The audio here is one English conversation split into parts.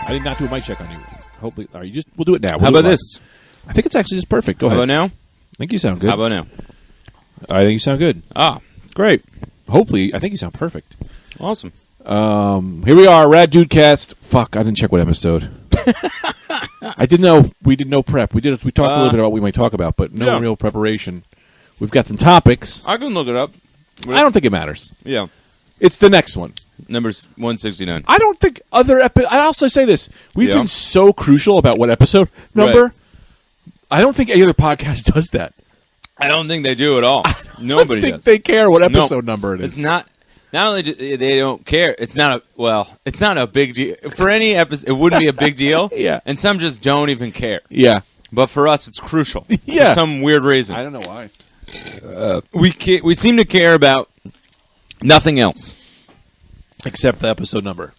I did not do a mic check on you. Hopefully, all right, we'll do it now. How about this? I think it's actually just perfect. Go ahead. How about now? I think you sound good. How about now? I think you sound good. Ah, great. Hopefully, I think you sound perfect. Awesome. Here we are, Rad Dudecast. Fuck, I didn't check what episode. I didn't know. We did no prep. We talked a little bit about what we might talk about, but no real preparation. We've got some topics. I can look it up. I don't think it matters. Yeah. It's the next one. Number's 169. I don't think other I also say this. We've been so crucial about what episode number. Right. I don't think any other podcast does that. I don't think they do at all. Nobody does. They care what episode number it is. It's not only do they don't care, it's not a big deal. For any episode, it wouldn't be a big deal. Yeah. And some just don't even care. Yeah. But for us, it's crucial. Yeah. For some weird reason. I don't know why. We seem to care about nothing else. Except the episode number.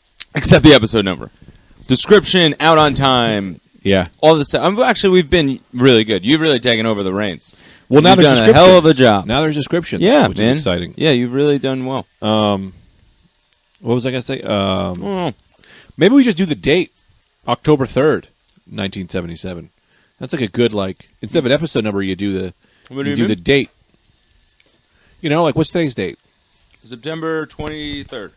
Description, out on time. Yeah. All this stuff. Actually, we've been really good. You've really taken over the reins. Well, now you've there's done a hell of a job. Now there's descriptions. Yeah, which man. is exciting. Yeah, you've really done well. What was I going to say? Maybe we just do the date, October 3rd, 1977. That's like a good, instead of an episode number, you do the date. You know, what's today's date? September 23rd.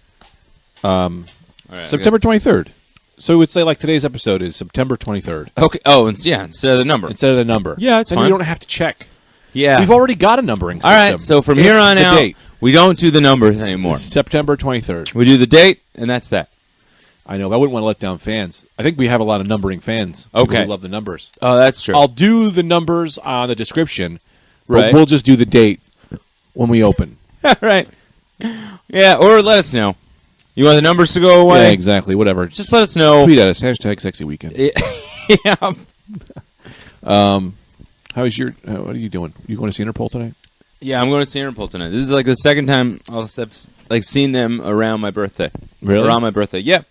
Right, September 23rd. So we'd say today's episode is September 23rd. Okay. Oh, instead of the number. Yeah, it's then fine. you don't have to check. Yeah. We've already got a numbering system. All right, so from here on out, date. we don't do the numbers anymore. It's September 23rd. We do the date, and that's that. I know, but I wouldn't want to let down fans. I think we have a lot of numbering fans. Okay. Who love the numbers. Oh, that's true. I'll do the numbers on the description, but right. We'll just do the date when we open. Right. Yeah, or let us know. You want the numbers to go away? Yeah, exactly. Whatever. Just let us know. Tweet at us. #SexyWeekend. Yeah. How's your? What are you doing? You going to see Interpol tonight? Yeah, I'm going to see Interpol tonight. This is the second time I'll have seen them around my birthday. Really? Around my birthday. Yeah.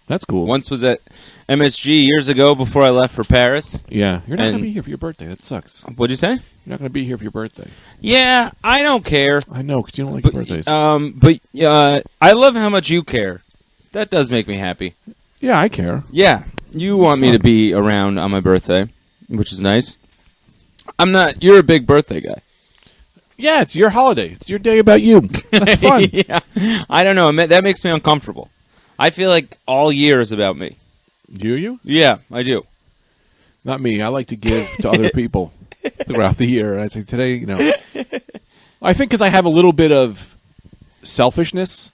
That's cool. Once was at MSG years ago before I left for Paris. Yeah. You're not going to be here for your birthday. That sucks. What'd you say? You're not going to be here for your birthday. Yeah, I don't care. I know, because you don't like your birthdays. But I love how much you care. That does make me happy. Yeah, I care. Yeah. You want me to be around on my birthday, which is nice. I'm not. You're a big birthday guy. Yeah, it's your holiday. It's your day about you. That's fun. Yeah. I don't know. That makes me uncomfortable. I feel like all year is about me. Do you? Yeah, I do. Not me. I like to give to other people throughout the year. I say today, I think because I have a little bit of selfishness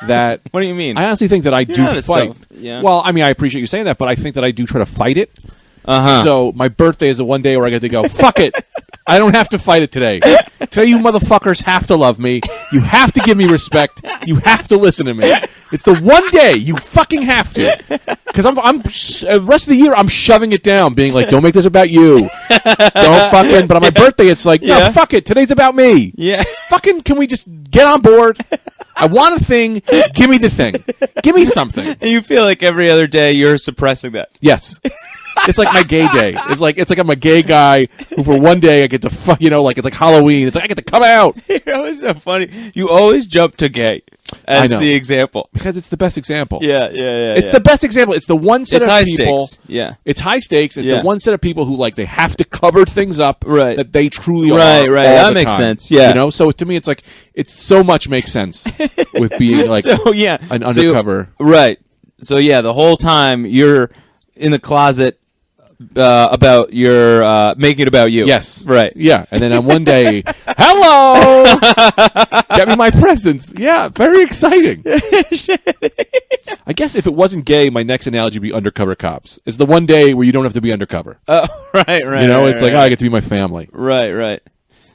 that... What do you mean? I honestly think that I do fight. Yeah. Well, I mean, I appreciate you saying that, but I think that I do try to fight it. Uh-huh. So my birthday is the one day where I get to go, fuck it. I don't have to fight it today. Today you motherfuckers have to love me. You have to give me respect. You have to listen to me. It's the one day you fucking have to. Because the rest of the year I'm shoving it down, being like, don't make this about you. Don't fucking. But on my birthday it's like, no, fuck it. Today's about me. Yeah. Fucking, can we just get on board? I want a thing. Give me the thing. Give me something. And you feel like every other day you're suppressing that. Yes. It's like my gay day. It's like I'm a gay guy who for one day I get to fuck, it's like Halloween. It's like I get to come out. You're always so funny. You always jump to gay as the example. Because it's the best example. Yeah. It's the best example. It's the one set of people. Stakes. Yeah. It's high stakes. It's the one set of people who they have to cover things up that they truly are. Right. That makes sense. Yeah. So to me it's like it so much makes sense with being an undercover. Right. So yeah, the whole time you're in the closet about your making it about you. Yes. Right. Yeah. And then on one day, hello! Get me my presents. Yeah. Very exciting. I guess if it wasn't gay, my next analogy would be undercover cops. It's the one day where you don't have to be undercover. Right. It's like, I get to be my family. Right.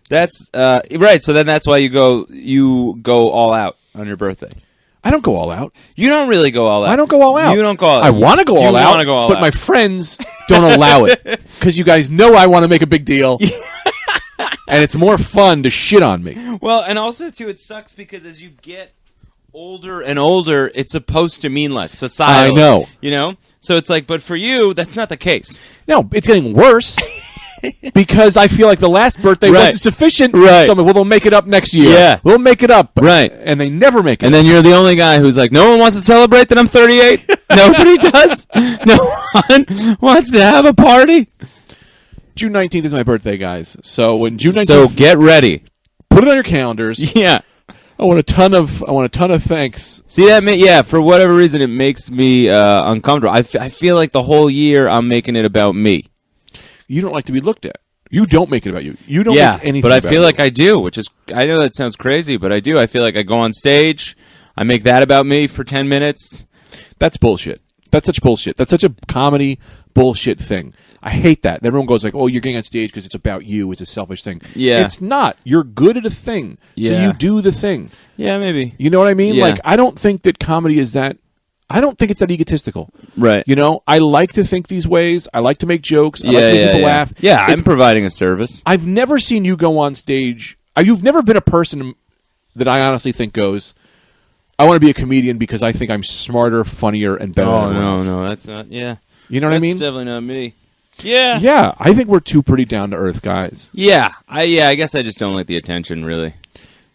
That's right. So then that's why you go all out on your birthday. I don't go all out. You don't really go all out. I don't go all out. You don't go all out. I want to go all out, but my friends don't allow it. Because you guys know I want to make a big deal. And it's more fun to shit on me. Well, and also, too, it sucks because as you get older and older, it's supposed to mean less societally. I know. So it's like, but for you, that's not the case. No, it's getting worse. because I feel like the last birthday Right. wasn't sufficient. Right. So I'm like, well, they'll make it up next year. Yeah. We'll make it up. Right. And they never make it And up. then you're the only guy who's like, no one wants to celebrate that I'm 38? Nobody does? No one wants to have a party? June 19th is my birthday, guys. So when June 19th, So get ready. put it on your calendars. Yeah. I want a ton of thanks. See that? For whatever reason, it makes me uncomfortable. I feel like the whole year I'm making it about me. You don't like to be looked at. You don't make it about you. You don't make anything but I about feel you. like I do, which is, I know that sounds crazy, but I do. I feel like I go on stage, I make that about me for 10 minutes. That's bullshit. That's such bullshit. That's such a comedy bullshit thing. I hate that. Everyone goes like, oh, you're getting on stage because it's about you. It's a selfish thing. Yeah. It's not. You're good at a thing. So Yeah. you do the thing. Yeah, maybe. You know what I mean? Yeah. Like, I don't think that comedy is that... I don't think it's that egotistical. Right. You know, I like to think these ways. I like to make jokes. I like to make people laugh. Yeah, I'm providing a service. I've never seen you go on stage. You've never been a person that I honestly think goes, I want to be a comedian because I think I'm smarter, funnier, and better than everyone else. No, that's not, yeah. You know what I mean? That's definitely not me. Yeah. Yeah, I think we're two pretty down-to-earth guys. Yeah. I guess I just don't like the attention, really.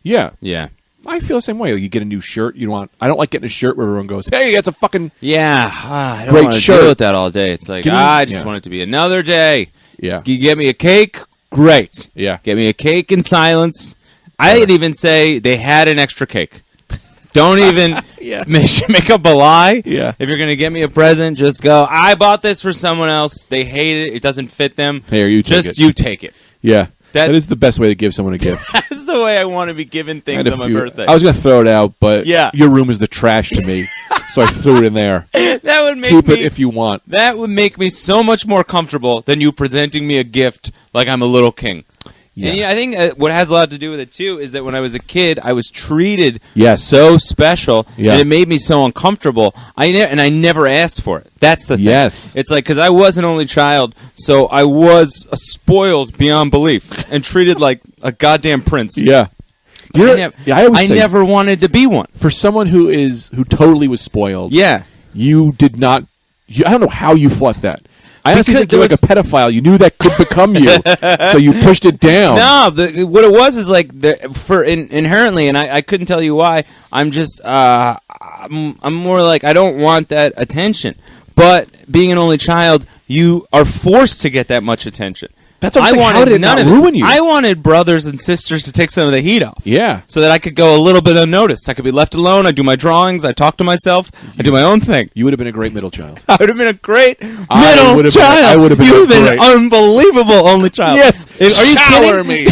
Yeah. Yeah. I feel the same way. You get a new shirt. I don't like getting a shirt where everyone goes, hey, that's a fucking... Yeah. I don't Great want to shirt. deal with that all day. It's like, I just want it to be another day. Yeah. You get me a cake? Great. Yeah. Get me a cake in silence. I'd even say they had an extra cake. Don't even make up a lie. Yeah. If you're going to get me a present, just go, I bought this for someone else. They hate it. It doesn't fit them. Here, you take just it. you take it. Yeah. That is the best way to give someone a gift. That's the way I want to be given things on my birthday. I was going to throw it out, but Yeah. your room is the trash to me, so I threw it in there. That would make Keep me, it if you want. That would make me so much more comfortable than you presenting me a gift like I'm a little king. Yeah. And I think what has a lot to do with it, too, is that when I was a kid, I was treated Yes. so special, Yeah. and it made me so uncomfortable, and I never asked for it. That's the thing. Yes. It's like, because I was an only child, so I was spoiled beyond belief and treated like a goddamn prince. Yeah. I always say, never wanted to be one. for someone who totally was spoiled, Yeah. you did not... I don't know how you fought that. I honestly Because think you're like a pedophile. You knew that could become you, so you pushed it down. No, what it was is like inherently, and I couldn't tell you why. I'm just I'm more like I don't want that attention. But being an only child, you are forced to get that much attention. That's what I'm saying. How did it not ruin you? I wanted brothers and sisters to take some of the heat off. Yeah. So that I could go a little bit unnoticed. I could be left alone. I do my drawings. I talk to myself. I do my own thing. You would have been a great middle child. I would have been a great I middle would have child. been- I would have been You've been great. unbelievable only child. Yes. Are you Shower kidding? me.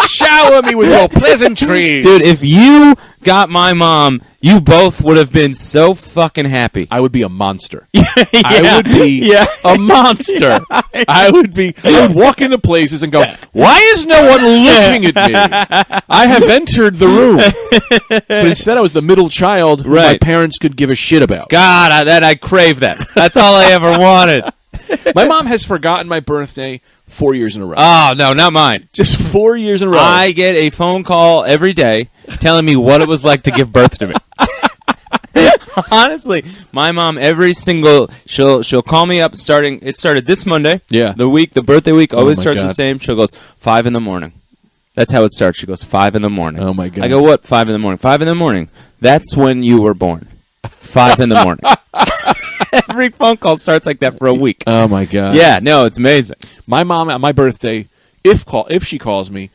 Shower me with your pleasantries. Dude, if you got my mom, you both would have been so fucking happy. I would be a monster. Yeah. I would be a monster. I would walk into places and go, why is no one looking at me? I have entered the room. But instead I was the middle child who my Right. parents could give a shit about. God, I crave that. That's all I ever wanted. My mom has forgotten my birthday 4 years in a row. Oh, no, not mine. Just 4 years in a row. I get a phone call every day telling me what it was like to give birth to me. Honestly, my mom she'll call me up it started this Monday. Yeah. The birthday week always my starts the God. same. She goes 5 a.m. That's how it starts. She goes 5 a.m. Oh, my God. I go, what? 5 a.m. 5 a.m. That's when you were born. 5 a.m. Every phone call starts like that for a week. Oh, my God. Yeah, no, it's amazing. My mom at my birthday, if she calls me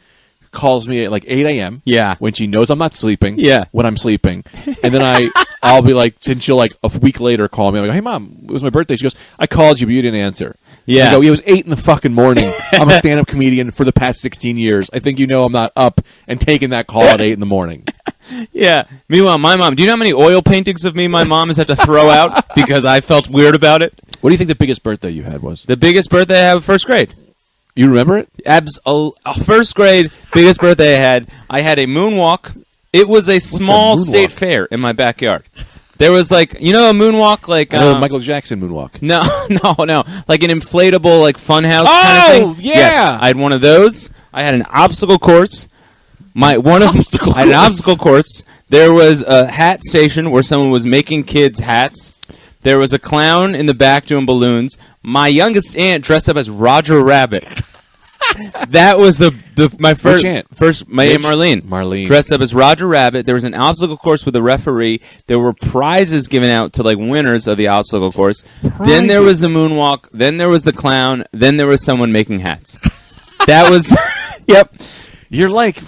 at like 8 a.m. Yeah. When she knows I'm not sleeping. Yeah. When I'm sleeping. And then I'll be like, and she'll like a week later call me. I'm like, hey, Mom, it was my birthday. She goes, I called you, but you didn't answer. Yeah. And I go, it was 8 in the fucking morning. I'm a stand-up comedian for the past 16 years. I think you know I'm not up and taking that call at 8 in the morning. Yeah. Meanwhile, my mom, do you know how many oil paintings of me my mom has had to throw out because I felt weird about it? What do you think the biggest birthday you had was? The biggest birthday I had was first grade. You remember it? First grade, biggest birthday I had a moonwalk. It was a small moonwalk? state fair in my backyard. There was like, a moonwalk like... I know Michael Jackson moonwalk. No, like an inflatable like funhouse kind of thing. Yeah. Yes, I had one of those. I had an obstacle course. I had an obstacle course. There was a hat station where someone was making kids hats. There was a clown in the back doing balloons. My youngest aunt dressed up as Roger Rabbit. That was my first aunt? My aunt Marlene dressed up as Roger Rabbit. There was an obstacle course with a referee. There were prizes given out to like winners of the obstacle course. Then there was the moonwalk. Then there was the clown. Then there was someone making hats. That was yep. You're like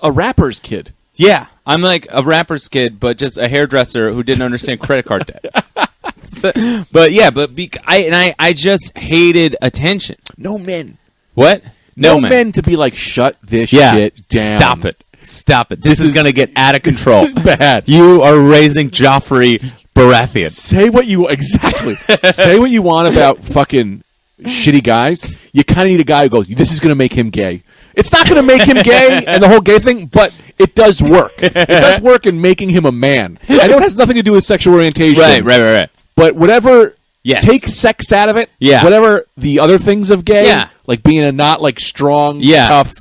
a rapper's kid. Yeah, I'm like a rapper's kid, but just a hairdresser who didn't understand credit card debt. I just hated attention. No men. What? No men to be like, shut this shit down. Stop it. This is going to get out of control. This is bad. You are raising Joffrey Baratheon. Say what you want about fucking shitty guys. You kind of need a guy who goes, this is going to make him gay. It's not going to make him gay and the whole gay thing, but it does work. It does work in making him a man. I know it has nothing to do with sexual orientation. Right. But whatever, yes. Take sex out of it. Yeah. Whatever the other things of gay, yeah. like being a not like strong, tough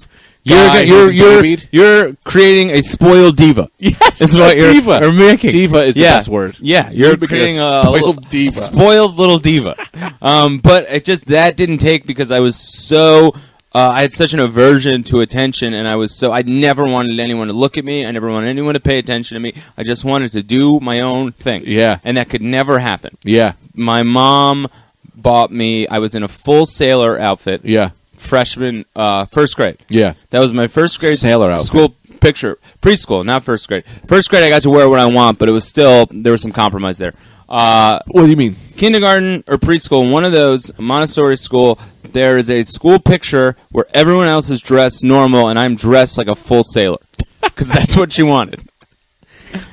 guy. You're creating a spoiled diva. Yes, is what you're making. Diva is the best word. Yeah, you're creating a spoiled little diva. But it just that didn't take because I was so. I had such an aversion to attention, and I never wanted anyone to look at me. I never wanted anyone to pay attention to me. I just wanted to do my own thing. Yeah. And that could never happen. Yeah. My mom bought me, I was in a full sailor outfit. Yeah. Freshman, first grade. Yeah. That was my first grade sailor outfit. School picture. Preschool, not first grade. First grade I got to wear what I want, but it was still, there was some compromise there. What do you mean? Kindergarten or preschool, one of those, Montessori school, there is a school picture where everyone else is dressed normal and I'm dressed like a full sailor. Because that's what she wanted.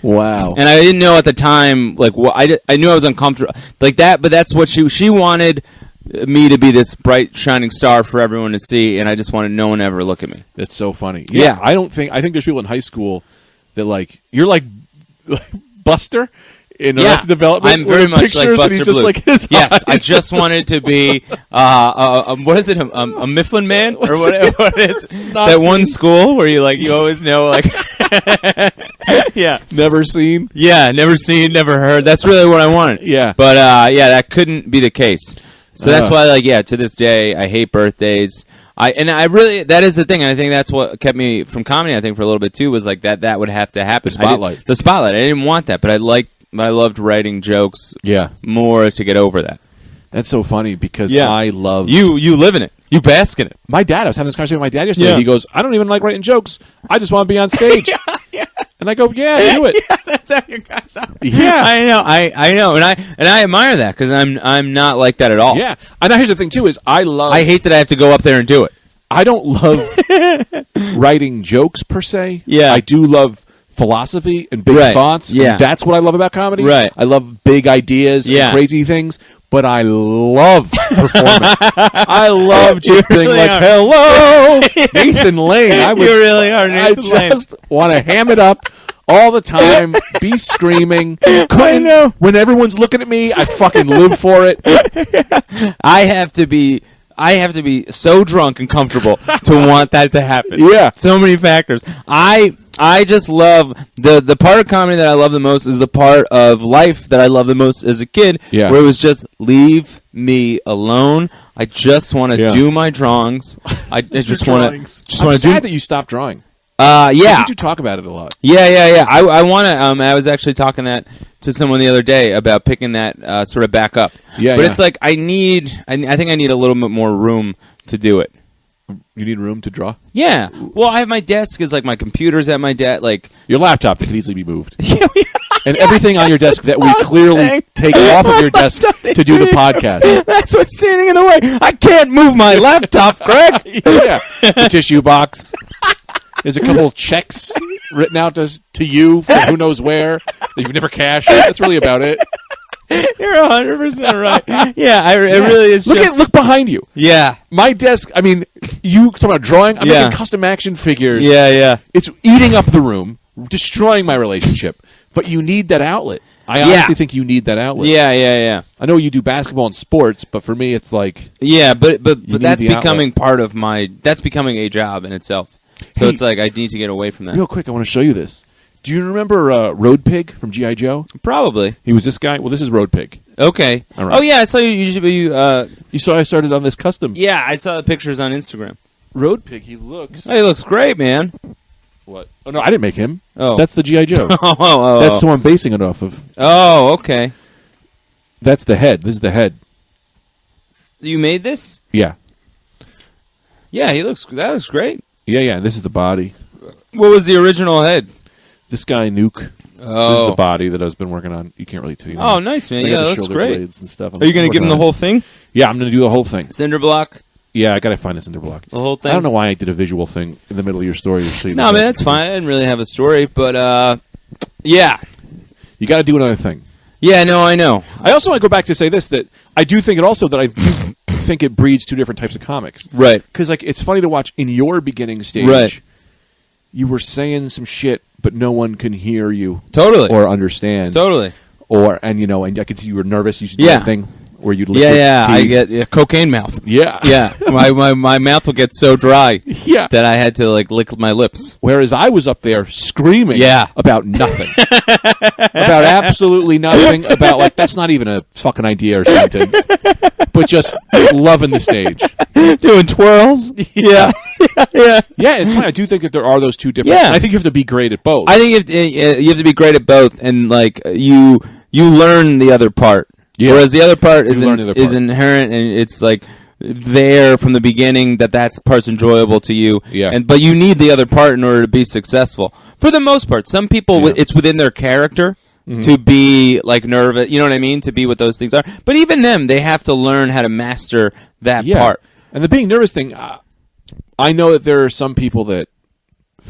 Wow. And I didn't know at the time, like, I knew I was uncomfortable. Like that, but that's what she wanted me to be this bright, shining star for everyone to see, and I just wanted no one to ever look at me. That's so funny. Yeah. I think there's people in high school that, like, you're like Buster in Arrested Development. I'm very much like Buster just Bluth. Like his yes, eyes. I just wanted to be what is it? A Mifflin Man or what is that one school where you always know like yeah, never seen. Yeah, never seen, never heard. That's really what I wanted. Yeah, but that couldn't be the case. So that's why to this day I hate birthdays. That is the thing, and I think that's what kept me from comedy. I think for a little bit too was like that would have to happen. The spotlight. I didn't want that, but I loved writing jokes. Yeah, more to get over that. That's so funny because I love you live in it. You bask in it. My dad. I was having this conversation with my dad yesterday. Yeah. He goes, "I don't even like writing jokes. I just want to be on stage." yeah. And I go, "Yeah, do it." Yeah, that's how your guys are. Yeah, I know, and I admire that because I'm not like that at all. Yeah, and now here's the thing too: is I hate that I have to go up there and do it. I don't love writing jokes per se. Yeah, I do love philosophy and big thoughts. Yeah, and that's what I love about comedy. Right, I love big ideas and crazy things. But I love performing. I love just being like, hello, Nathan Lane. You really are Nathan Lane. I just want to ham it up all the time, be screaming. I know. When everyone's looking at me, I fucking live for it. I have to be so drunk and comfortable to want that to happen. Yeah. So many factors. I just love the part of comedy that I love the most is the part of life that I love the most as a kid, where it was just leave me alone. I just want to do my drawings. I just want to. I'm sad that you stopped drawing. You do talk about it a lot. Yeah. I want to. I was actually talking that to someone the other day about picking that sort of back up. Yeah, but it's like I think I need a little bit more room to do it. You need room to draw? Yeah. Well, I have my desk is like my computer's at my desk. Like your laptop that could easily be moved. And everything on your desk that we clearly take off of your desk to do the podcast. That's what's standing in the way. I can't move my laptop, Greg. Yeah. The tissue box. There's a couple of checks written out to you from who knows where that you've never cashed. That's really about it. You're 100% right. Yeah, it really is. Look behind you. Yeah, my desk. I mean, you talking about drawing? I'm making custom action figures. Yeah. It's eating up the room, destroying my relationship. But you need that outlet. I honestly think you need that outlet. Yeah. I know you do basketball and sports, but for me, it's like but that's becoming part of my. That's becoming a job in itself. So it's like I need to get away from that. Real quick, I want to show you this. Do you remember Road Pig from G.I. Joe? Probably. He was this guy. Well, this is Road Pig. Okay. All right. Oh yeah, I saw you. You saw I started on this custom. Yeah, I saw the pictures on Instagram. Road Pig. He looks. Oh, he looks great, man. What? Oh no, I didn't make him. Oh, that's the G.I. Joe. That's who I'm basing it off of. Oh, okay. That's the head. This is the head. You made this? Yeah. Yeah, that looks great. Yeah. This is the body. What was the original head? This guy, Nuke. Oh. This is the body that I've been working on. You can't really tell. Oh, nice, man. Yeah, that looks great. And stuff. Are you going to give him the whole thing? Yeah, I'm going to do the whole thing. Cinder block? Yeah, I got to find a cinder block. The whole thing? I don't know why I did a visual thing in the middle of your story. No, man, that's fine. I didn't really have a story, but, yeah. You got to do another thing. Yeah, no, I know. I also want to go back to say this, that I do think I think it breeds two different types of comics. Right. Because, like, it's funny to watch in your beginning stage. Right. You were saying some shit, but no one can hear you. Totally. Or understand. Totally. And I could see you were nervous. You should do a thing where you'd lick your teeth. I get cocaine mouth. Yeah. Yeah. my mouth would get so dry that I had to, like, lick my lips. Whereas I was up there screaming about nothing. About absolutely nothing. About, like, that's not even a fucking idea or sentence. But just loving the stage. Doing twirls. Yeah. Yeah, it's funny. I do think that there are those two different. Yeah. I think you have to be great at both. I think you have to be great at both, and like you learn the other part. Yeah. Whereas the other part is inherent, and it's like there from the beginning that part's enjoyable to you. Yeah. But you need the other part in order to be successful. For the most part, some people it's within their character. Mm-hmm. To be like nervous, you know what I mean? To be what those things are. But even them, they have to learn how to master that part. And the being nervous thing, I know that there are some people that,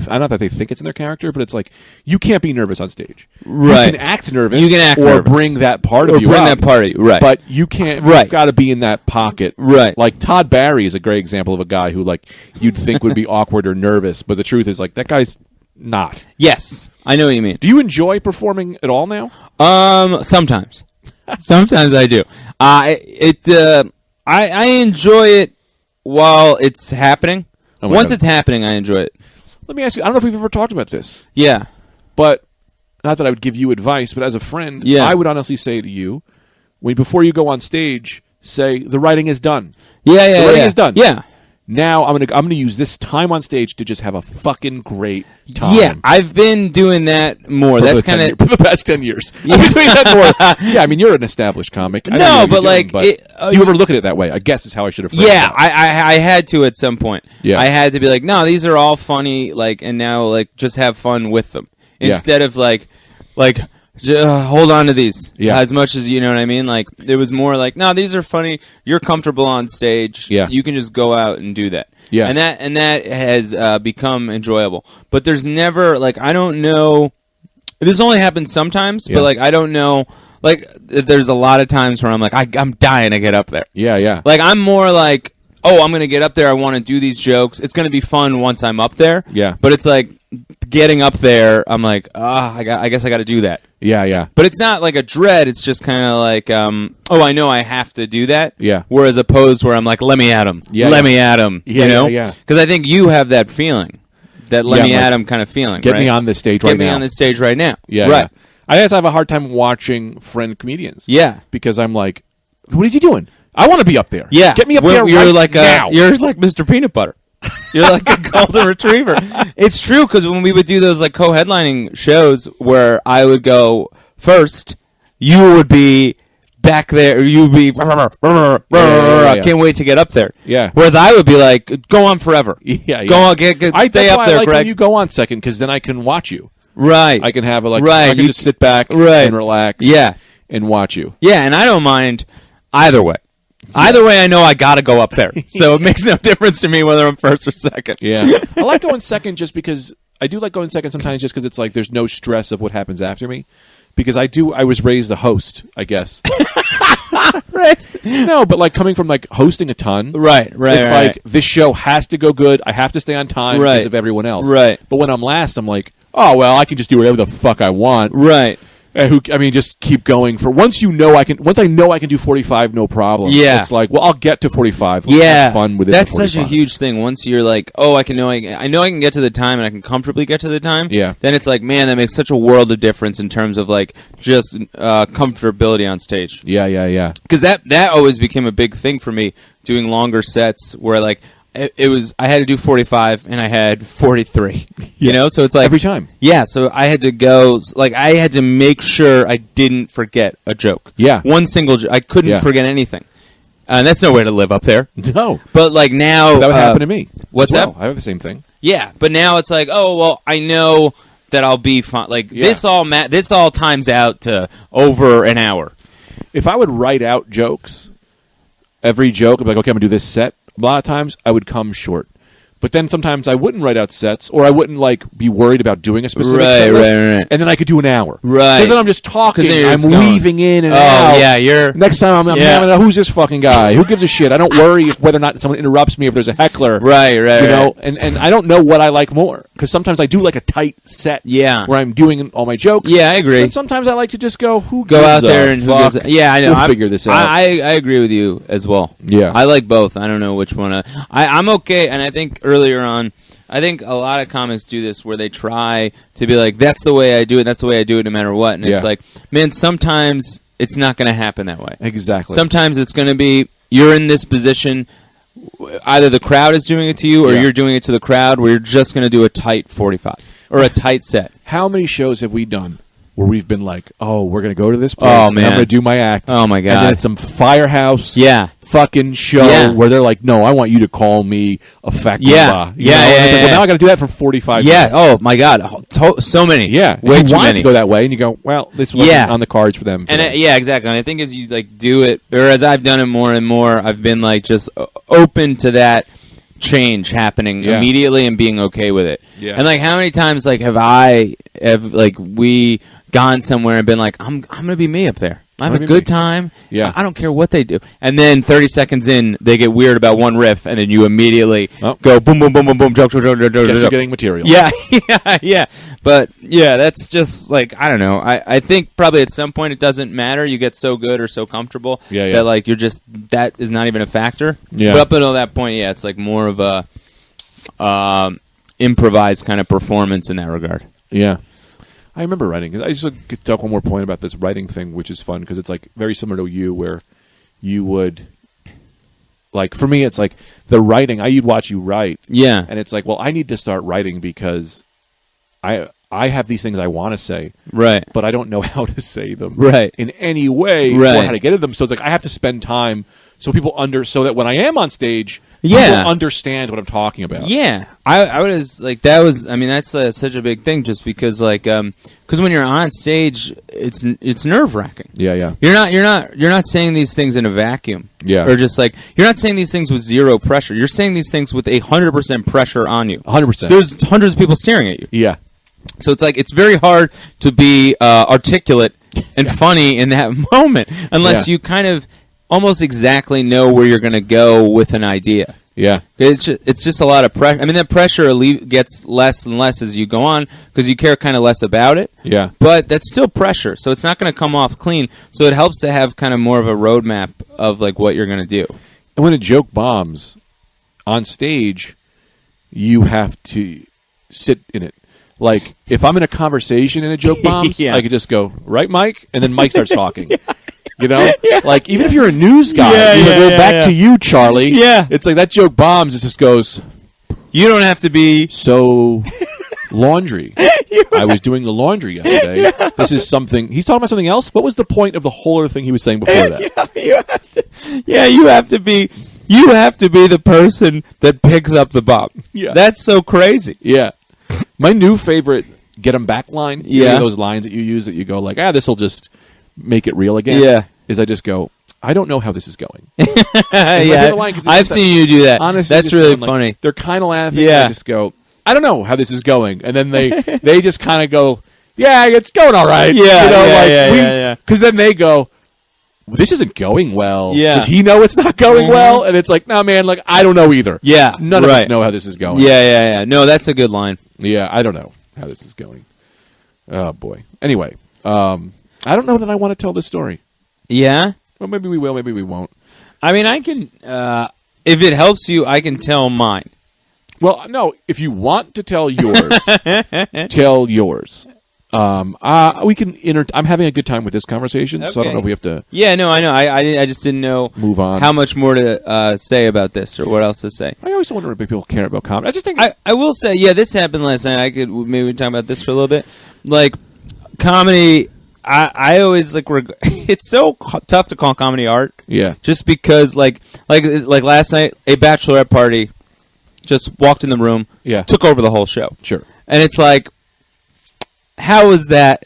not that they think it's in their character, but it's like, you can't be nervous on stage. Right. You can act nervous. You can act or nervous. Bring that part of you bring up, that part of you, right. But you can't, you've got to be in that pocket. Right. Like, Todd Barry is a great example of a guy who, like, you'd think would be awkward or nervous, but the truth is, like, that guy's not. Yes. I know what you mean. Do you enjoy performing at all now? Sometimes. Sometimes I do. I enjoy it while it's happening. Once it's happening, I enjoy it. Let me ask you, I don't know if we've ever talked about this. Yeah. But, not that I would give you advice, but as a friend, I would honestly say to you, before you go on stage, say, the writing is done. Yeah. The writing is done. Yeah. Now I'm gonna use this time on stage to just have a fucking great time. Yeah, I've been doing that more. That's kind of for the past 10 years. Yeah. I've been doing that more. Yeah, I mean you're an established comic. I no, but like, do you ever look at it that way? I guess is how I should have. Yeah, I had to at some point. Yeah, I had to be like, no, these are all funny. Like, and now like just have fun with them instead of like. Hold on to these as much as you know what I mean. Like it was more like, no, these are funny. You're comfortable on stage. Yeah, you can just go out and do that. Yeah, and that has become enjoyable. But there's never like I don't know. This only happens sometimes, but like I don't know. Like there's a lot of times where I'm like I'm dying to get up there. Yeah. Like I'm more like, oh, I'm gonna get up there. I want to do these jokes. It's gonna be fun once I'm up there. Yeah, but it's like getting up there. I'm like, I guess I got to do that. Yeah. But it's not like a dread. It's just kind of like, I know I have to do that. Yeah. Whereas opposed where I'm like, let me at him. Yeah. Let me at him. Yeah, you know? Yeah. Because I think you have that feeling, that let me at him kind of feeling. Get me on this stage right now. Get me on this stage right now. Yeah. Right. Yeah. I guess I have a hard time watching friend comedians. Yeah. Because I'm like, what are you doing? I want to be up there. Yeah. Get me up there you're right like now. You're like Mr. Peanut Butter. You're like a golden retriever. It's true, because when we would do those like co-headlining shows where I would go first, you would be back there. You would be, I can't wait to get up there. Yeah. Whereas I would be like, go on forever. Yeah. Go on, stay up there, I like Greg. when you go on second, because then I can watch you. Right. I can have I can just sit back and relax. Yeah. And watch you. Yeah, and I don't mind either way. Either way, I know I got to go up there. So it makes no difference to me whether I'm first or second. Yeah. I like going second just because I do like going second sometimes just because it's like there's no stress of what happens after me. Because I was raised a host, I guess. No, but like coming from like hosting a ton. Right. It's like this show has to go good. I have to stay on time because of everyone else. Right. But when I'm last, I'm like, oh, well, I can just do whatever the fuck I want. Right. Just keep going for once I know I can do 45, no problem. Yeah. It's like, well, I'll get to 45. Let's have fun with it. That's such a huge thing. Once you're like, oh, I know I can get to the time and I can comfortably get to the time. Yeah. Then it's like, man, that makes such a world of difference in terms of like just comfortability on stage. Yeah. Because that always became a big thing for me, doing longer sets where like it was I had to do 45 and I had 43. You know, so it's like every time. Yeah, so I had to go like I had to make sure I didn't forget a joke. Yeah. One single joke. I couldn't forget anything. And that's no way to live up there. No. But like now that would happen to me. What's that? I have the same thing. Yeah, but now it's like, oh well, I know that I'll be fine. Like this all times out to over an hour. If I would write out jokes, every joke, I'd be like, okay, I'm gonna do this set. A lot of times I would come short. But then sometimes I wouldn't write out sets, or I wouldn't like be worried about doing a specific set list, right. and then I could do an hour. Right. Because then I'm just talking. I'm just going. weaving in and out. Oh, yeah, you're... Next time I'm having who's this fucking guy? Who gives a shit? I don't worry whether or not someone interrupts me if there's a heckler. Right. You know, and I don't know what I like more. Because sometimes I do like a tight set where I'm doing all my jokes. Yeah, I agree. And sometimes I like to just go out there and who gives a... Yeah, I know. We'll figure this out. I agree with you as well. Yeah. I like both. I don't know which one. I'm okay, and I think earlier on, I think a lot of comics do this where they try to be like, that's the way I do it, that's the way I do it no matter what. And it's like, man, sometimes it's not going to happen that way. Exactly. Sometimes it's going to be, you're in this position, either the crowd is doing it to you or you're doing it to the crowd where you're just going to do a tight 45 or a tight set. How many shows have we done where we've been like, oh, we're going to go to this place and man. I'm going to do my act. Oh, my God. And then it's some firehouse fucking show where they're like, no, I want you to call me a fat Yeah. Well, now I got to do that for 45 minutes. Oh, my God. So many. Yeah. Way you too want many. to go that way, and you go, well, this wasn't on the cards for them. And exactly. And I think as you like do it, or as I've done it more and more, I've been like just open to that change happening immediately and being okay with it. Yeah. And like how many times like have we gone somewhere and been like, I'm gonna be me up there. I have a good time. Yeah. I don't care what they do. And then 30 seconds in, they get weird about one riff, and then you immediately go boom, boom, boom, boom, boom, joke. Guess you're getting material. Yeah. But, yeah, that's just, like, I don't know. I think probably at some point it doesn't matter. You get so good or so comfortable that, like, you're just, that is not even a factor. Yeah. But up until that point, it's, like, more of a improvised kind of performance in that regard. Yeah. I remember writing. I just to talk one more point about this writing thing, which is fun because it's like very similar to you, where you would, like, for me, it's like the writing. You'd watch you write, and it's like, well, I need to start writing because I have these things I want to say, right? But I don't know how to say them, right, in any way, or how to get at them. So it's like I have to spend time so that when I am on stage, people understand what I'm talking about. Yeah, I was like, that's such a big thing, just because because when you're on stage, it's nerve wracking. Yeah. You're not saying these things in a vacuum. Yeah, or just like you're not saying these things with zero pressure. You're saying these things with 100% pressure on you. 100%. There's hundreds of people staring at you. Yeah. So it's like it's very hard to be articulate and funny in that moment unless you kind of almost exactly know where you're going to go with an idea. Yeah. It's just a lot of pressure. I mean, that pressure gets less and less as you go on because you care kind of less about it. Yeah. But that's still pressure, so it's not going to come off clean. So it helps to have kind of more of a roadmap of like what you're going to do. And when a joke bombs on stage, you have to sit in it. Like, if I'm in a conversation and a joke bombs, I could just go, right, Mike? And then Mike starts talking. You know? Like, even if you're a news guy, you go back to you, Charlie. Yeah. It's like that joke bombs, it just goes, you don't have to be... So, laundry. I was doing the laundry yesterday. This is something... He's talking about something else? What was the point of the whole other thing he was saying before that? You have to be... You have to be the person that picks up the bomb. Yeah. That's so crazy. Yeah. My new favorite get 'em back line, those lines that you use that you go like, this will just make it real again, is I just go, I don't know how this is going. I've seen you do that. Honestly, that's really funny. They're kind of laughing, and I just go, I don't know how this is going. And then they just kind of go, yeah, it's going all right. Because then they go, this isn't going well. Yeah. Does he know it's not going well? And it's like, no, man, like, I don't know either. Yeah. None of us know how this is going. Yeah. No, that's a good line. Yeah, I don't know how this is going. Oh, boy. Anyway, I don't know that I want to tell this story. Yeah? Well, maybe we will, maybe we won't. I mean, I can, if it helps you, I can tell mine. Well, no, if you want to tell yours, tell yours. We can I'm having a good time with this conversation, so I don't know if we have to. Yeah, no, I know. I just didn't know move on. How much more to say about this or what else to say. I always wonder if people care about comedy. I just think I will say, yeah, this happened last night. I could maybe talk about this for a little bit. Like comedy, I always like. It's so tough to call comedy art. Yeah, just because like last night, a bachelorette party just walked in the room. Yeah, took over the whole show. Sure, and it's like. How is that?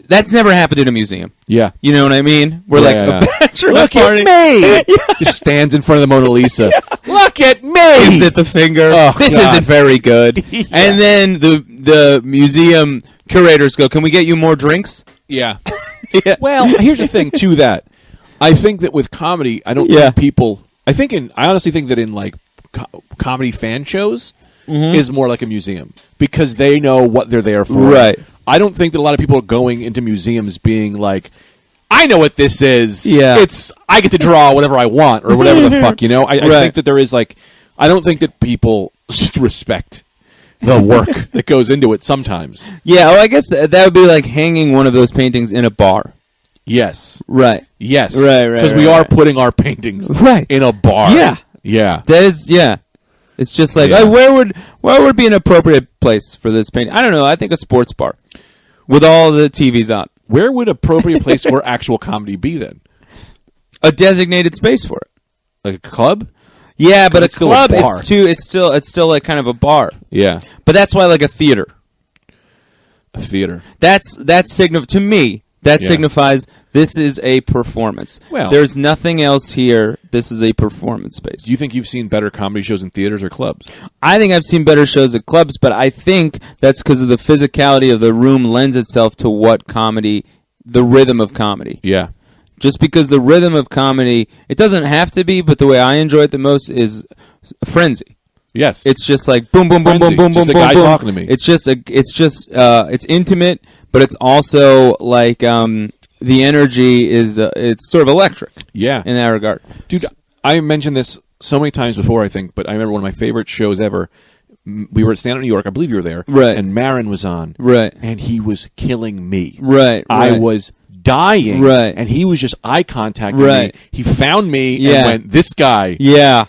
That's never happened in a museum. Yeah. You know what I mean? We're a bachelor Look party. At me! Just stands in front of the Mona Lisa. Look at me! Gives it the finger. Oh, this God. Isn't very good. And then the museum curators go, can we get you more drinks? Yeah. Well, here's the thing, to that. I think that with comedy, I don't think people... I honestly think that in, like, comedy fan shows... is more like a museum because they know what they're there for. Right. I don't think that a lot of people are going into museums being like, I know what this is. Yeah. I get to draw whatever I want or whatever the fuck, you know? I think that there is like, I don't think that people just respect the work that goes into it sometimes. Yeah, well, I guess that would be like hanging one of those paintings in a bar. Yes. Right. Yes. Right. Because we are putting our paintings in a bar. Yeah. Yeah. That is, It's just like, where would be an appropriate place for this painting? I don't know. I think a sports bar with all the TVs on. Where would appropriate place for actual comedy be then? A designated space for it, like a club. Yeah, but a club, a bar. it's still like kind of a bar. Yeah, but that's why like a theater. A theater. To me. That signifies this is a performance. Well, there's nothing else here. This is a performance space. Do you think you've seen better comedy shows in theaters or clubs? I think I've seen better shows at clubs, but I think that's because of the physicality of the room lends itself to the rhythm of comedy. Yeah. Just because the rhythm of comedy, it doesn't have to be, but the way I enjoy it the most is a frenzy. Yes. It's just like boom, boom, boom, boom, boom, just boom, a guy boom. talking to me. It's intimate, but it's also like the energy is it's sort of electric. Yeah, in that regard, dude. I mentioned this so many times before, I think, but I remember one of my favorite shows ever. We were at Stand Up New York. I believe you were there, right? And Maron was on, right? And he was killing me, right? I was dying, right? And he was just eye contacting right. me. He found me and went, "This guy,"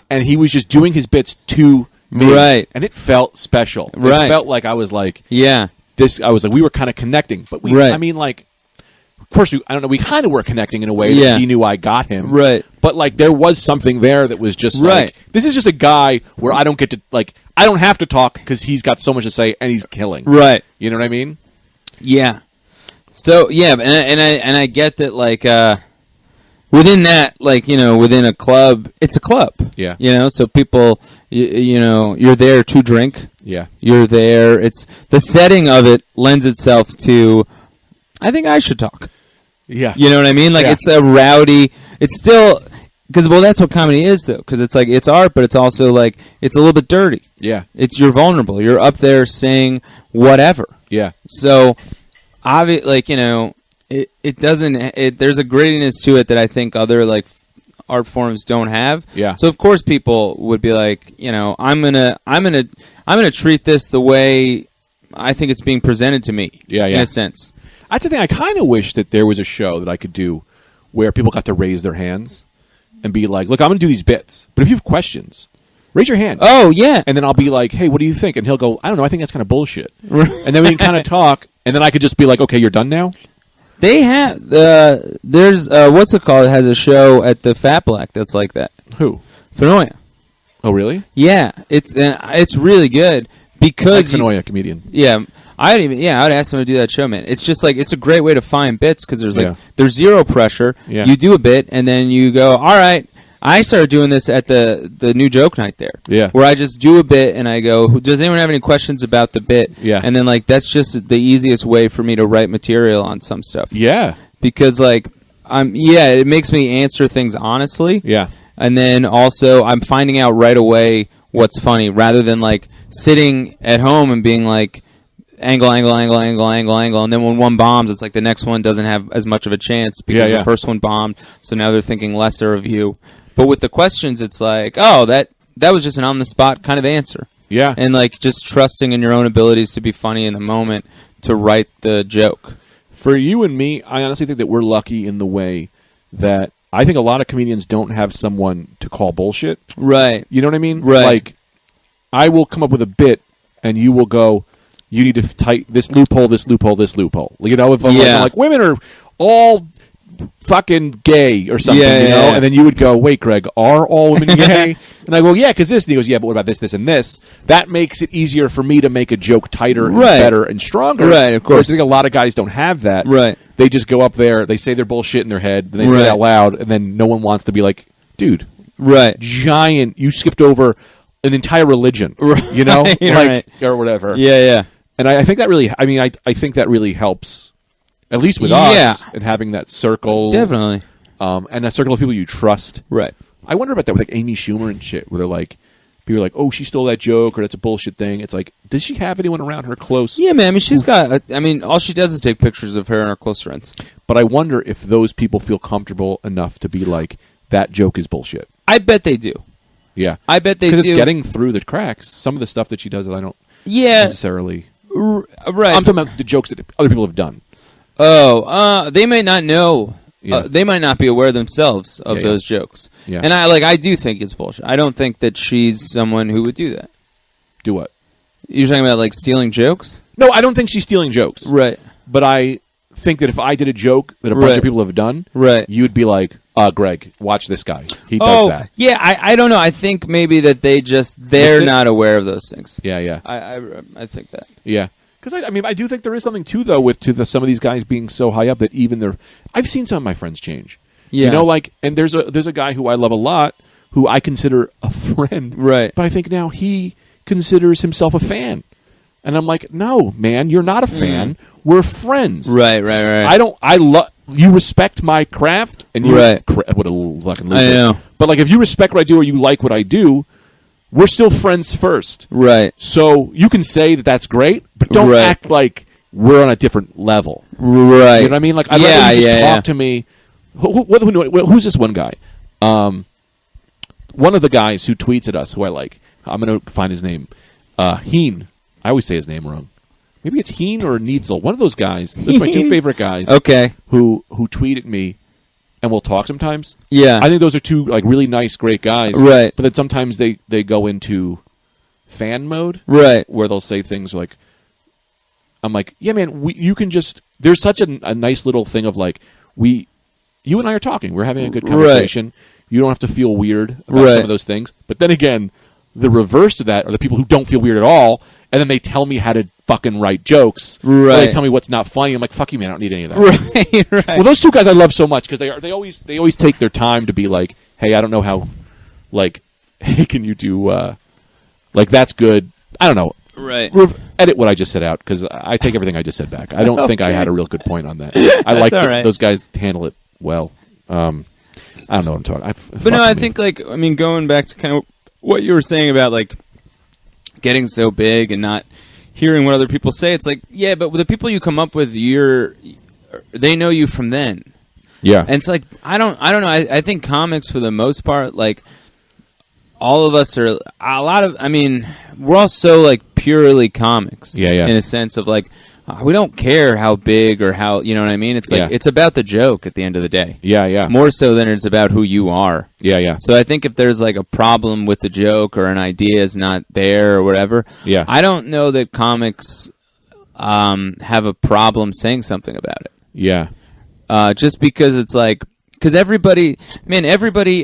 and he was just doing his bits to me, right? And it felt special, right? It felt like I was like, this. I was like, we were kind of connecting, but I mean, like. Of course, I don't know. We kind of were connecting in a way that he knew I got him, right? But like, there was something there that was just like, this is just a guy where I don't get to I don't have to talk because he's got so much to say and he's killing, right? You know what I mean? Yeah. So and I get that within that within a club, it's a club, So people, you're there to drink, you're there. It's the setting of it lends itself to. I think I should talk. Yeah. You know what I mean? Like, it's a rowdy... It's still... Because, that's what comedy is, though. Because it's like, it's art, but it's also, like, it's a little bit dirty. Yeah. You're vulnerable. You're up there saying whatever. Yeah. So, it doesn't... there's a grittiness to it that I think other, art forms don't have. Yeah. So, of course, people would be like, I'm gonna treat this the way I think it's being presented to me. Yeah. In a sense. That's the thing. I kind of wish that there was a show that I could do where people got to raise their hands and be like, look, I'm going to do these bits, but if you have questions, raise your hand. Oh, yeah. And then I'll be like, hey, what do you think? And he'll go, I don't know, I think that's kind of bullshit. And then we can kind of talk, and then I could just be like, okay, you're done now? They have, there's, what's it called? It has a show at the Fat Black that's like that. Who? Fenoya. Oh, really? Yeah. It's really good because... Fenoya, comedian. Yeah. I would ask them to do that show, man. It's just like, it's a great way to find bits because there's zero pressure. Yeah. You do a bit and then you go, all right. I started doing this at the new joke night there. Yeah. Where I just do a bit and I go, does anyone have any questions about the bit? Yeah. And then that's just the easiest way for me to write material on some stuff. Yeah. Because it makes me answer things honestly. Yeah. And then also I'm finding out right away what's funny rather than sitting at home and being like, angle, and then when one bombs, it's like the next one doesn't have as much of a chance because the first one bombed, so now they're thinking lesser of you. But with the questions, it's like, oh, that was just an on-the-spot kind of answer. Yeah. And, like, just trusting in your own abilities to be funny in the moment to write the joke. For you and me, I honestly think that we're lucky in the way that I think a lot of comedians don't have someone to call bullshit. Right. You know what I mean? Right. Like, I will come up with a bit, and you will go, you need to tight this loophole, this loophole, this loophole. You know, if I'm like, women are all fucking gay or something, you know? And then you would go, wait, Greg, are all women gay? And I go, yeah, because this. And he goes, yeah, but what about this, this, and this? That makes it easier for me to make a joke tighter and better and stronger. Right, of course. I think a lot of guys don't have that. Right. They just go up there, they say their bullshit in their head, then they say it out loud, and then no one wants to be like, dude, giant, you skipped over an entire religion, you know? Or whatever. Yeah. And I think that really, I think that really helps, at least with us, and having that circle. Definitely. And a circle of people you trust. Right. I wonder about that with like Amy Schumer and shit, where they're like, people are like, oh, she stole that joke, or that's a bullshit thing. It's like, does she have anyone around her close? Yeah, man. I mean, she's got, all she does is take pictures of her and her close friends. But I wonder if those people feel comfortable enough to be like, that joke is bullshit. I bet they do. Yeah. I bet they do. Because it's getting through the cracks. Some of the stuff that she does that I don't necessarily... Right. I'm talking about the jokes that other people have done. Oh, they may not know. They might not be aware themselves of those jokes. Yeah. And I do think it's bullshit. I don't think that she's someone who would do that. Do what? You're talking about, like, stealing jokes? No, I don't think she's stealing jokes. Right. But I think that if I did a joke that a bunch of people have done, you'd be like, Greg, watch this guy. He does that. Yeah, I don't know. I think maybe that they're not aware of those things. Yeah. I think that. Yeah. Because, I do think there is something, too, though, some of these guys being so high up that even I've seen some of my friends change. Yeah. You know, like, and there's a guy who I love a lot who I consider a friend. Right. But I think now he considers himself a fan. And I'm like, no, man, you're not a fan. We're friends. Right. You respect my craft, and you what a fucking loser. I know. But like, if you respect what I do or you like what I do, we're still friends first. Right. So you can say that that's great, but don't act like we're on a different level. Right. You know what I mean? Like, I'd rather you just talk to me. Who's this one guy? One of the guys who tweets at us, who I like. I'm going to find his name. Heen. I always say his name wrong. Maybe it's Heen or Needzel. One of those guys. Those are my two favorite guys. Okay. Who tweet at me and we'll talk sometimes. Yeah. I think those are two like really nice, great guys. Right. But then sometimes they go into fan mode. Right. Where they'll say things like, I'm like, yeah, man, you can just, there's such a nice little thing of like, you and I are talking. We're having a good conversation. Right. You don't have to feel weird about some of those things. But then again, the reverse to that are the people who don't feel weird at all, and then they tell me how to fucking write jokes. Right. Or they tell me what's not funny. I'm like, fuck you, man. I don't need any of that. Right. Well, those two guys I love so much because they always take their time to be like, hey, I don't know how, like, hey, can you do, like, that's good. I don't know. Right. Edit what I just said out because I take everything I just said back. I don't think I had a real good point on that. I like those guys handle it well. I don't know what I'm talking. But no, I think going back to kind of what you were saying about like getting so big and not hearing what other people say. It's like, yeah, but with the people you come up with, they know you from then. Yeah, and it's like I don't know. I think comics for the most part, like all of us are a lot of. I mean, we're all so like purely comics. Yeah. In a sense of like. We don't care how big or how, you know what I mean? It's like, it's about the joke at the end of the day. Yeah. More so than it's about who you are. Yeah. So I think if there's like a problem with the joke or an idea is not there or whatever, I don't know that comics have a problem saying something about it. Yeah. Just because it's like, because everybody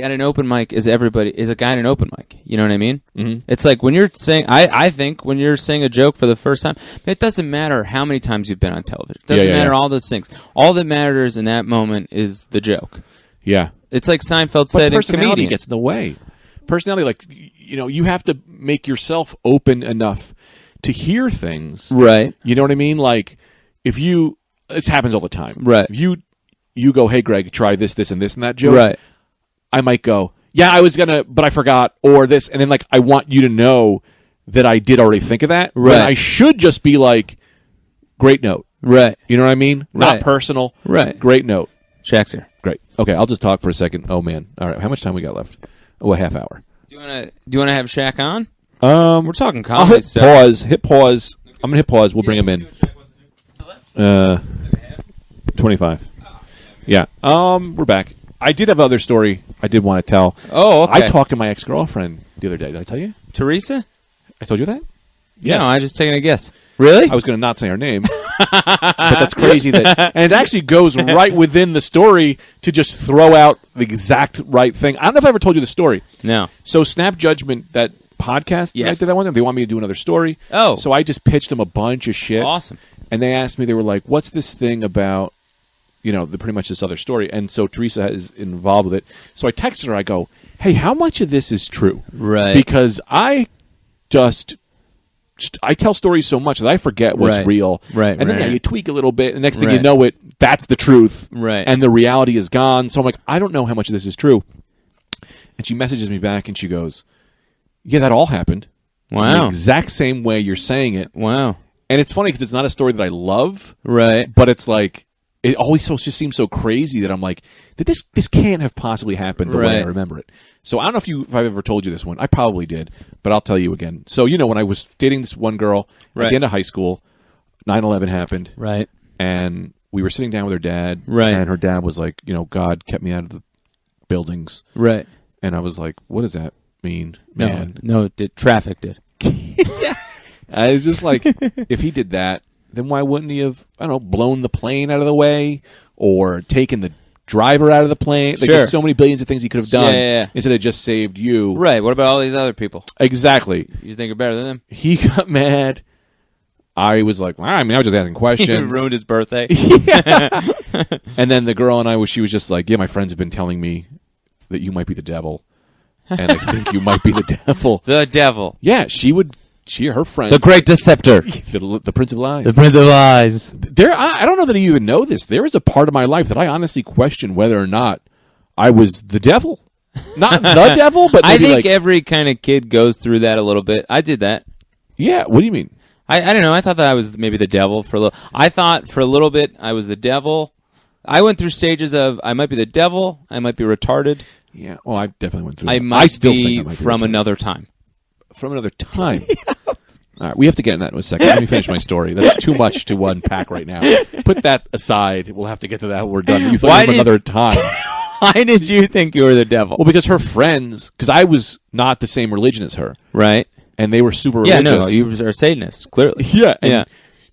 at an open mic is a guy at an open mic. You know what I mean? Mm-hmm. It's like when you're saying, I think when you're saying a joke for the first time, it doesn't matter how many times you've been on television. It doesn't matter all those things. All that matters in that moment is the joke. Yeah. It's like Seinfeld said in Comedian. Personality gets in the way. Personality, like, you know, you have to make yourself open enough to hear things. Right. You know what I mean? Like, this happens all the time. Right. If you go, hey, Greg, try this, and this, and that joke. Right. I might go, yeah, I was going to, but I forgot, or this. And then, like, I want you to know that I did already think of that. Right. When I should just be like, Great note. Right. You know what I mean? Right. Not personal. Right. Great note. Shaq's here. Great. Okay, I'll just talk for a second. Oh, man. All right, how much time we got left? Oh, a half hour. Do you want to have Shaq on? We're talking I'll comedy. hit pause. Hit pause. I'm going to hit pause. We'll bring him in. 25. Yeah. We're back. I did have another story I did want to tell. Oh, okay. I talked to my ex-girlfriend the other day. Did I tell you? Teresa? I told you that? Yes. No, I just taking a guess. Really? I was going to not say her name. But that's crazy. And it actually goes right within the story to just throw out the exact right thing. I don't know if I ever told you the story. No. So Snap Judgment, that podcast, yes. I did that one time. They want me to do another story. Oh. So I just pitched them a bunch of shit. Awesome. And they asked me, they were like, what's this thing about, pretty much this other story. And so Teresa is involved with it. So I texted her, I go, hey, how much of this is true? Right. Because I tell stories so much that I forget what's real. Right. And then you tweak a little bit, and next thing right. you know it, that's the truth. Right. And the reality is gone. So I'm like, I don't know how much of this is true. And she messages me back, and she goes, yeah, that all happened. Wow. The exact same way you're saying it. Wow. And it's funny because it's not a story that I love. Right. But it's like, it always just seems so crazy that I'm like, that this can't have possibly happened the way I remember it. So I don't know if I've ever told you this one. I probably did, but I'll tell you again. So, when I was dating this one girl at the end of high school, 9/11 happened. Right. And we were sitting down with her dad. Right. And her dad was like, God kept me out of the buildings. Right. And I was like, what does that mean, man? No, it did. Traffic did. Yeah. I was just like, if he did that, then why wouldn't he have, blown the plane out of the way or taken the driver out of the plane? Like, there's so many billions of things he could have done instead of just saved you. Right. What about all these other people? Exactly. You think you're better than them? He got mad. I was like, I was just asking questions. Ruined his birthday. And then the girl and she was just like, yeah, my friends have been telling me that you might be the devil. And I think you might be the devil. The devil. Yeah, her friend. The great deceptor. The Prince of Lies. The Prince of Lies. I don't know that you even know this. There is a part of my life that I honestly question whether or not I was the devil. Not the devil, but maybe I think every kind of kid goes through that a little bit. I did that. Yeah, what do you mean? I don't know. I thought that I was maybe the devil for a little. I thought for a little bit I was the devil. I went through stages of I might be the devil. I might be retarded. Yeah. Oh, I definitely went through I that. might still be think I might be from retarded. another time. From another time. All right, we have to get in that in a second. Let me finish my story. That's too much to unpack right now. Put that aside. We'll have to get to that when we're done. You thought from another time. Why did you think you were the devil? Well, because her friends, because I was not the same religion as her. Right. And they were super religious. Yeah, no, you are Satanists, clearly. Yeah. And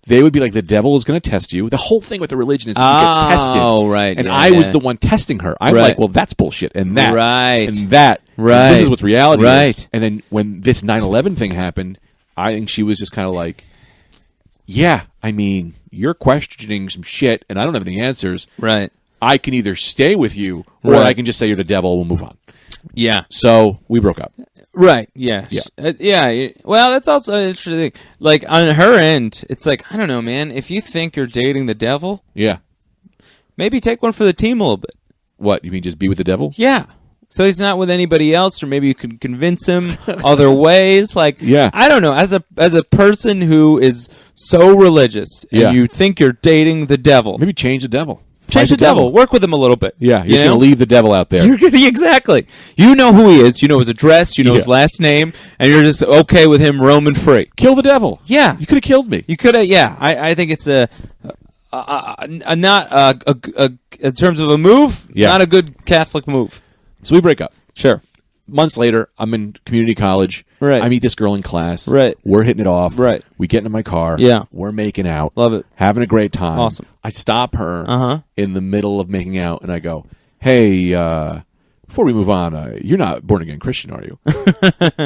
they would be like, the devil is going to test you. The whole thing with the religion is you get tested. Oh, right. And I was the one testing her. I'm like, well, that's bullshit. And that. Right. And that. Right. And this is what reality right. is. And then when this 9/11 thing happened, I think she was just kind of like, yeah, I mean, you're questioning some shit, and I don't have any answers. Right. I can either stay with you, or I can just say you're the devil, we'll move on. Yeah. So we broke up. Right. Yeah. Yeah. Well, that's also an interesting thing. Like, on her end, it's like, I don't know, man. If you think you're dating the devil, maybe take one for the team a little bit. What, you mean just be with the devil? Yeah. So he's not with anybody else, or maybe you can convince him other ways. Like, I don't know. As a person who is so religious, and you think you're dating the devil, maybe change the devil. Change the devil. Work with him a little bit. Yeah, you're just going to leave the devil out there. You're gonna, exactly. You know who he is. You know his address. You know his last name, and you're just okay with him roaming free. Kill the devil. Yeah, you could have killed me. You could have. Yeah, I think it's not in terms of a move. Not a good Catholic move. So we break up. Sure. Months later, I'm in community college. Right. I meet this girl in class. Right. We're hitting it off. Right. We get into my car. Yeah. We're making out. Love it. Having a great time. Awesome. I stop her in the middle of making out, and I go, hey, before we move on, you're not born-again Christian, are you?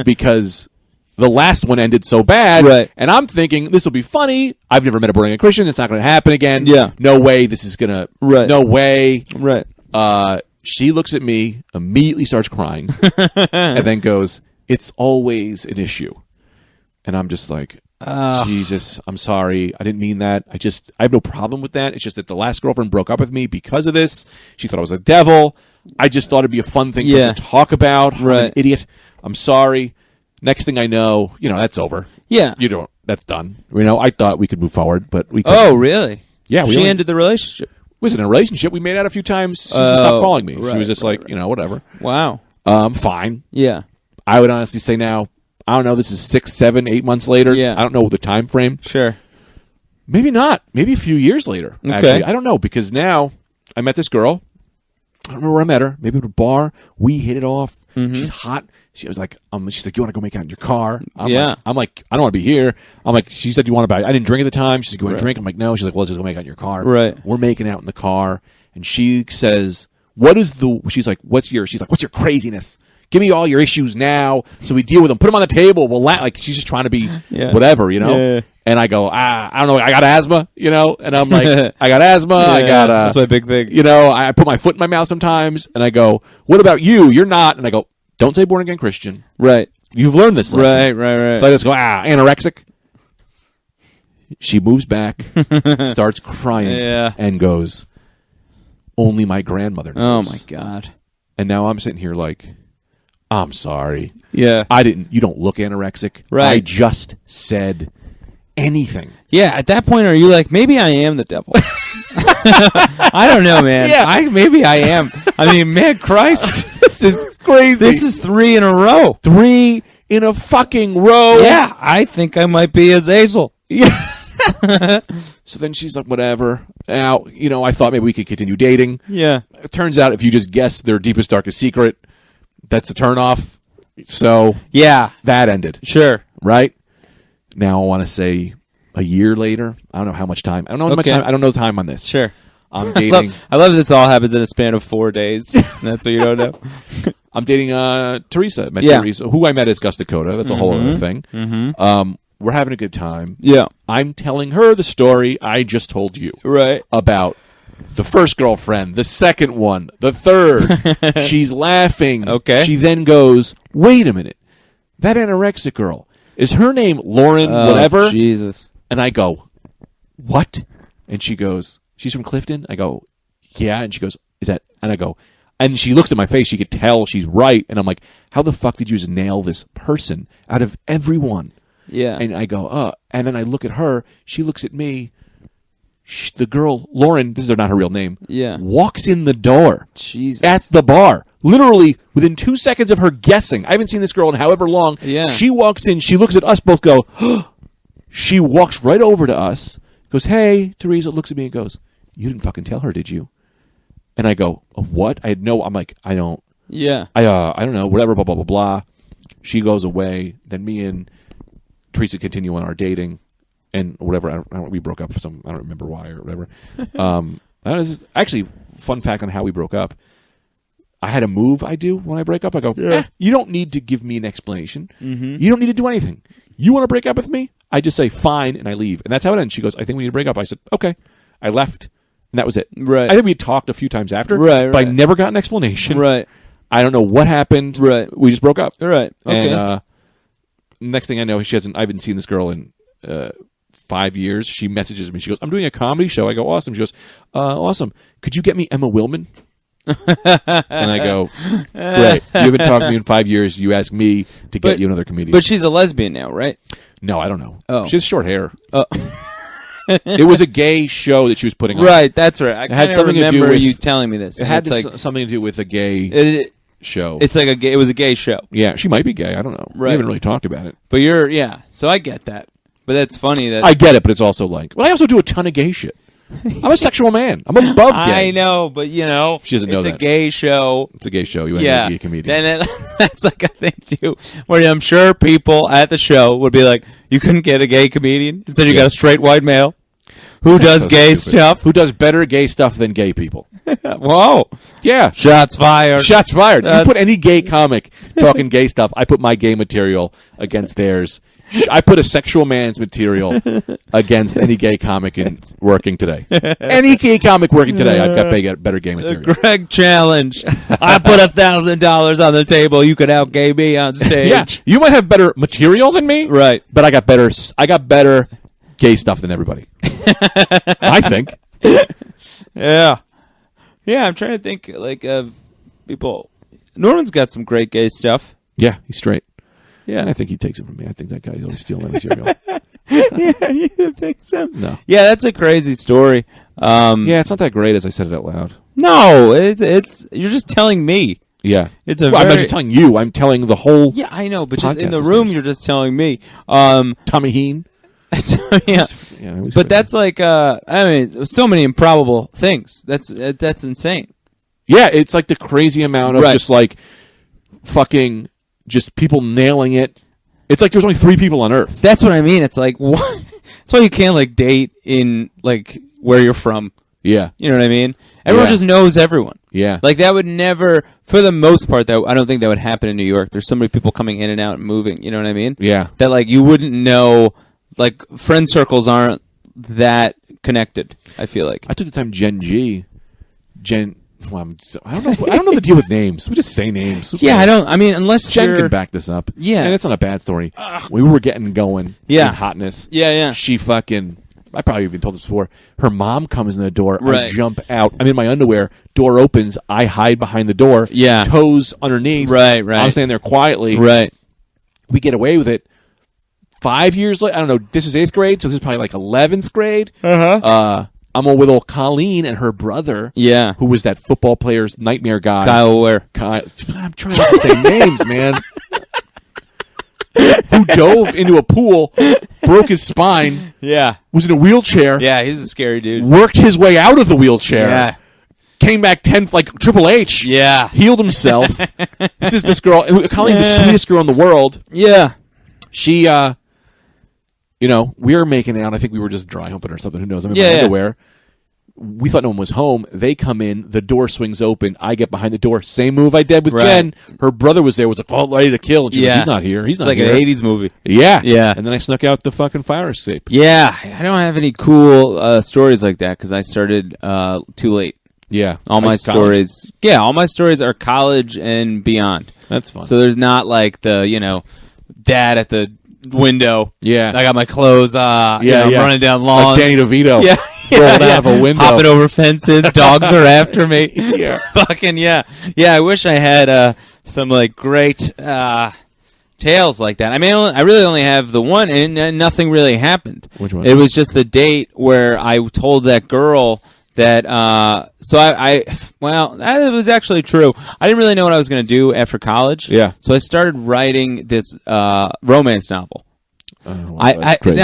Because the last one ended so bad, and I'm thinking, this will be funny. I've never met a born-again Christian. It's not going to happen again. Yeah. No way this is going to... Right. No way. Right. She looks at me, immediately starts crying, and then goes, it's always an issue. And I'm just like, Jesus, I'm sorry. I didn't mean that. I have no problem with that. It's just that the last girlfriend broke up with me because of this. She thought I was a devil. I just thought it'd be a fun thing for us to talk about. Right. I'm an idiot. I'm sorry. Next thing I know, that's over. Yeah. You don't. that's done. I thought we could move forward, but we couldn't. Oh, really? Yeah, she ended the relationship. We was in a relationship. We made out a few times. She just stopped calling me. Right, she was just right. whatever. Wow. Fine. Yeah. I would honestly say now, I don't know, this is 6, 7, 8 months later. Yeah. I don't know the time frame. Sure. Maybe not. Maybe a few years later, actually. I don't know, because now I met this girl. I don't remember where I met her. Maybe at a bar. We hit it off. Mm-hmm. She's hot. She was like, she's like, you want to go make out in your car? I'm like, I don't want to be here. I'm like, she said, you want to buy? I didn't drink at the time. She's like, you want to drink? I'm like, no. She's like, well, let's just go make out in your car. Right. We're making out in the car. And she says, she's like, what's your craziness? Give me all your issues now so we deal with them. Put them on the table. She's just trying to be whatever, Yeah. And I go, I don't know. I got asthma, And I'm like, I got asthma. I got, that's my big thing. I put my foot in my mouth sometimes. And I go, what about you? You're not. And I go, don't say born again Christian. Right. You've learned this lesson. Right. So I just go, anorexic. She moves back, starts crying, and goes, only my grandmother knows. Oh, my God. And now I'm sitting here like, I'm sorry. Yeah. You don't look anorexic. Right. I just said anything. Yeah, at that point, are you like, maybe I am the devil? I don't know, man. Yeah. Maybe I am. I mean, man, Christ. This is crazy. This is 3 in a row. 3 in a fucking row. Yeah, I think I might be Azazel. Yeah. So then she's like, whatever. Now, I thought maybe we could continue dating. Yeah. It turns out if you just guess their deepest, darkest secret, that's a turnoff. So yeah, that ended. Sure. Right? Now I want to say a year later. I don't know how much time. I don't know how much time. I don't know the time on this. Sure. I'm dating. I love this all happens in a span of 4 days. That's what you don't know. I'm dating Teresa. Teresa, who I met as Gus Dakota. That's a whole other thing. Mm-hmm. We're having a good time. Yeah. I'm telling her the story I just told you. Right. About the first girlfriend, the second one, the third. She's laughing. Okay. She then goes, wait a minute. That anorexic girl, is her name Lauren whatever? Jesus. And I go, what? And she goes, she's from Clifton? I go, yeah. And she goes, is that? And I go, and she looks at my face. She could tell she's right. And I'm like, how the fuck did you just nail this person out of everyone? Yeah. And I go, and then I look at her. She looks at me. The girl, Lauren, this is not her real name, walks in the door. Jesus. At the bar. Literally, within 2 seconds of her guessing. I haven't seen this girl in however long. Yeah. She walks in. She looks at us both, go, she walks right over to us, goes, hey, Teresa, looks at me and goes, you didn't fucking tell her, did you? And I go, what? I'm like, I don't. Yeah. I don't know, whatever, blah, blah, blah, blah. She goes away. Then me and Teresa continue on our dating and whatever. We broke up. I don't remember why or whatever. Actually, fun fact on how we broke up. I had a move I do when I break up. I go, you don't need to give me an explanation. Mm-hmm. You don't need to do anything. You want to break up with me? I just say, fine, and I leave. And that's how it ends. She goes, I think we need to break up. I said, okay. I left, and that was it. Right. I think we had talked a few times after, right. But I never got an explanation. Right. I don't know what happened. Right. We just broke up. Right. Okay. And next thing I know, I haven't seen this girl in 5 years. She messages me. She goes, I'm doing a comedy show. I go, awesome. She goes, awesome. Could you get me Emma Willman? And I go, great. You haven't talked to me in 5 years. You ask me to get you another comedian. But she's a lesbian now, right? No, I don't know. Oh. She has short hair. It was a gay show that she was putting on. Right, that's right. I had something remember to do with, you telling me this. It had something to do with a gay show. It's like it was a gay show. Yeah, she might be gay. I don't know. Right. We haven't really talked about it. But so I get that. But that's funny that I get it, but it's also like, well, I also do a ton of gay shit. I'm a sexual man. I'm above gay. I know, but she doesn't know it's that. a gay show. It's a gay show. You have to be a comedian. Then that's like a thing too, where I'm sure people at the show would be like, "You couldn't get a gay comedian instead. You got a straight white male who does so gay stupid. stuff, who does better gay stuff than gay people." Whoa! Yeah, shots fired. Shots fired. You put any gay comic talking gay stuff. I put my gay material against theirs. I put a sexual man's material against any gay comic working today. Any gay comic working today, I've got better gay material. The Greg challenge. I put $1,000 on the table. You could out gay me on stage. Yeah, you might have better material than me, right? But I got better gay stuff than everybody. I think. Yeah. I'm trying to think of people. Norman's got some great gay stuff. Yeah, he's straight. Yeah, and I think he takes it from me. I think that guy's always stealing my material. Yeah, you think so? No. Yeah, that's a crazy story. Yeah, it's not that great as I said it out loud. No, it's you're just telling me. Yeah. It's a I'm not just telling you. I'm telling the whole. Yeah, I know, but just in podcast the room, listeners. you're just telling me. Tommy Heen. Yeah, Yeah, but that's like, I mean, so many improbable things. That's insane. Yeah, it's like the crazy amount of Right. just like fucking just people nailing it. It's like there's only 3 people on Earth. That's what I mean. It's like, what? That's why you can't like date in like where you're from. Yeah. You know what I mean? Everyone Yeah. just knows everyone. Yeah. Like that would never, for the most part, though, I don't think that would happen in New York. There's so many people coming in and out and moving. You know what I mean? Yeah. That like you wouldn't know. Like friend circles aren't that connected. I feel like. I took the time Well, I don't know the deal with names. We just say names. Who Yeah, cares? I don't. I mean, unless Jen you're. can back this up. Yeah. And it's not a bad story. We were getting going. Yeah. In hotness. Yeah, yeah. She fucking. I probably even told this before. Her mom comes in the door. I Right. jump out. I'm in my underwear. Door opens. I hide behind the door. Yeah. Toes underneath. Right. I'm standing there quietly. Right. We get away with it. 5 years later, I don't know. This is 8th grade, so this is probably like 11th grade. I'm with old Colleen and her brother. Yeah. Who was that football player's nightmare guy? Kyle Ware. I'm trying not to say names, man. Who dove into a pool, broke his spine, Yeah. was in a wheelchair, Yeah, he's a scary dude. worked his way out of the wheelchair, Yeah. came back 10th like Triple H, Yeah. healed himself. This girl, Colleen, the sweetest girl in the world. Yeah. She, we were making out. I think we were just dry humping or something. Who knows? I'm in my Yeah. underwear. We thought no one was home. They come in. The door swings open. I get behind the door. Same move I did with Right. Jen. Her brother was there. Was like, oh, ready to kill. And she's like, Yeah. he's not here. He's It's not like here. an 80s movie. Yeah. Yeah. And then I snuck out the fucking fire escape. Yeah. I don't have any cool stories like that because I started too late. Yeah. All my College. stories. Yeah, all my stories are college and beyond. That's fun. So there's not like the, dad at the window. Yeah. I got my clothes, yeah. running down lawns. Like Danny DeVito. Yeah. Rolled out of a window. Hopping over fences. Dogs are after me. Yeah. Fucking yeah. Yeah, I wish I had some like great tales like that. I mean, I really only have the one, and nothing really happened. Which one? It was just the date where I told that girl that. So it was actually true. I didn't really know what I was going to do after college. Yeah. So I started writing this romance novel. Oh, well, that's crazy.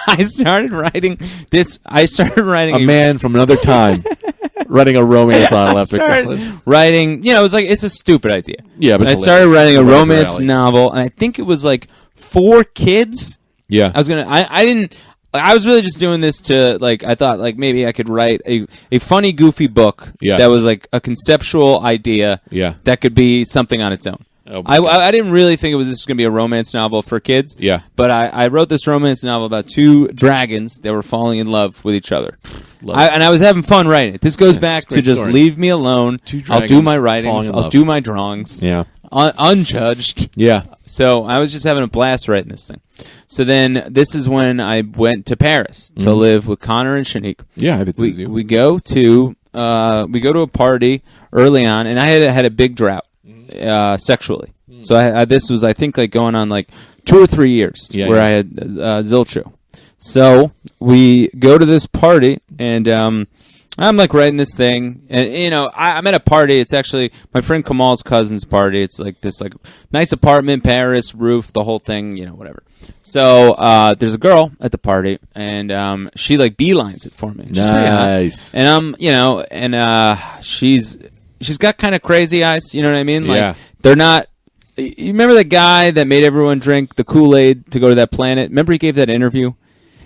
I started writing this. I started writing a man from another time writing a romance novel after college. Writing, it was like, it's a stupid idea. Yeah, but I it's started hilarious. writing a It's right up your romance alley. novel, and I think it was like 4 kids. Yeah. I was really just doing this to, like, I thought, like, maybe I could write a funny, goofy book that was, like, a conceptual idea that could be something on its own. Oh, I didn't really think this was going to be a romance novel for kids. Yeah. But I wrote this romance novel about 2 dragons that were falling in love with each other. And I was having fun writing it. This goes back to just story. leave me alone. 2 I'll do dragons my falling writings. in I'll love. do my drawings. Yeah. Unjudged. Yeah. So I was just having a blast writing this thing. So then this is when I went to Paris to live with Connor and Shanique. Yeah. We go to a party early on, and I had a big drought sexually. So this was, I think, like going on like 2 or 3 years where I had Zilcho. So we go to this party, and I'm like writing this thing, and I'm at a party. It's actually my friend Kamal's cousin's party. It's like this like nice apartment, Paris, roof, the whole thing, whatever. So there's a girl at the party, and she like beelines it for me. She's pretty hot. Nice. And she's got kind of crazy eyes. You know what I mean? Like Yeah. they're not. You remember that guy that made everyone drink the Kool-Aid to go to that planet? Remember he gave that interview?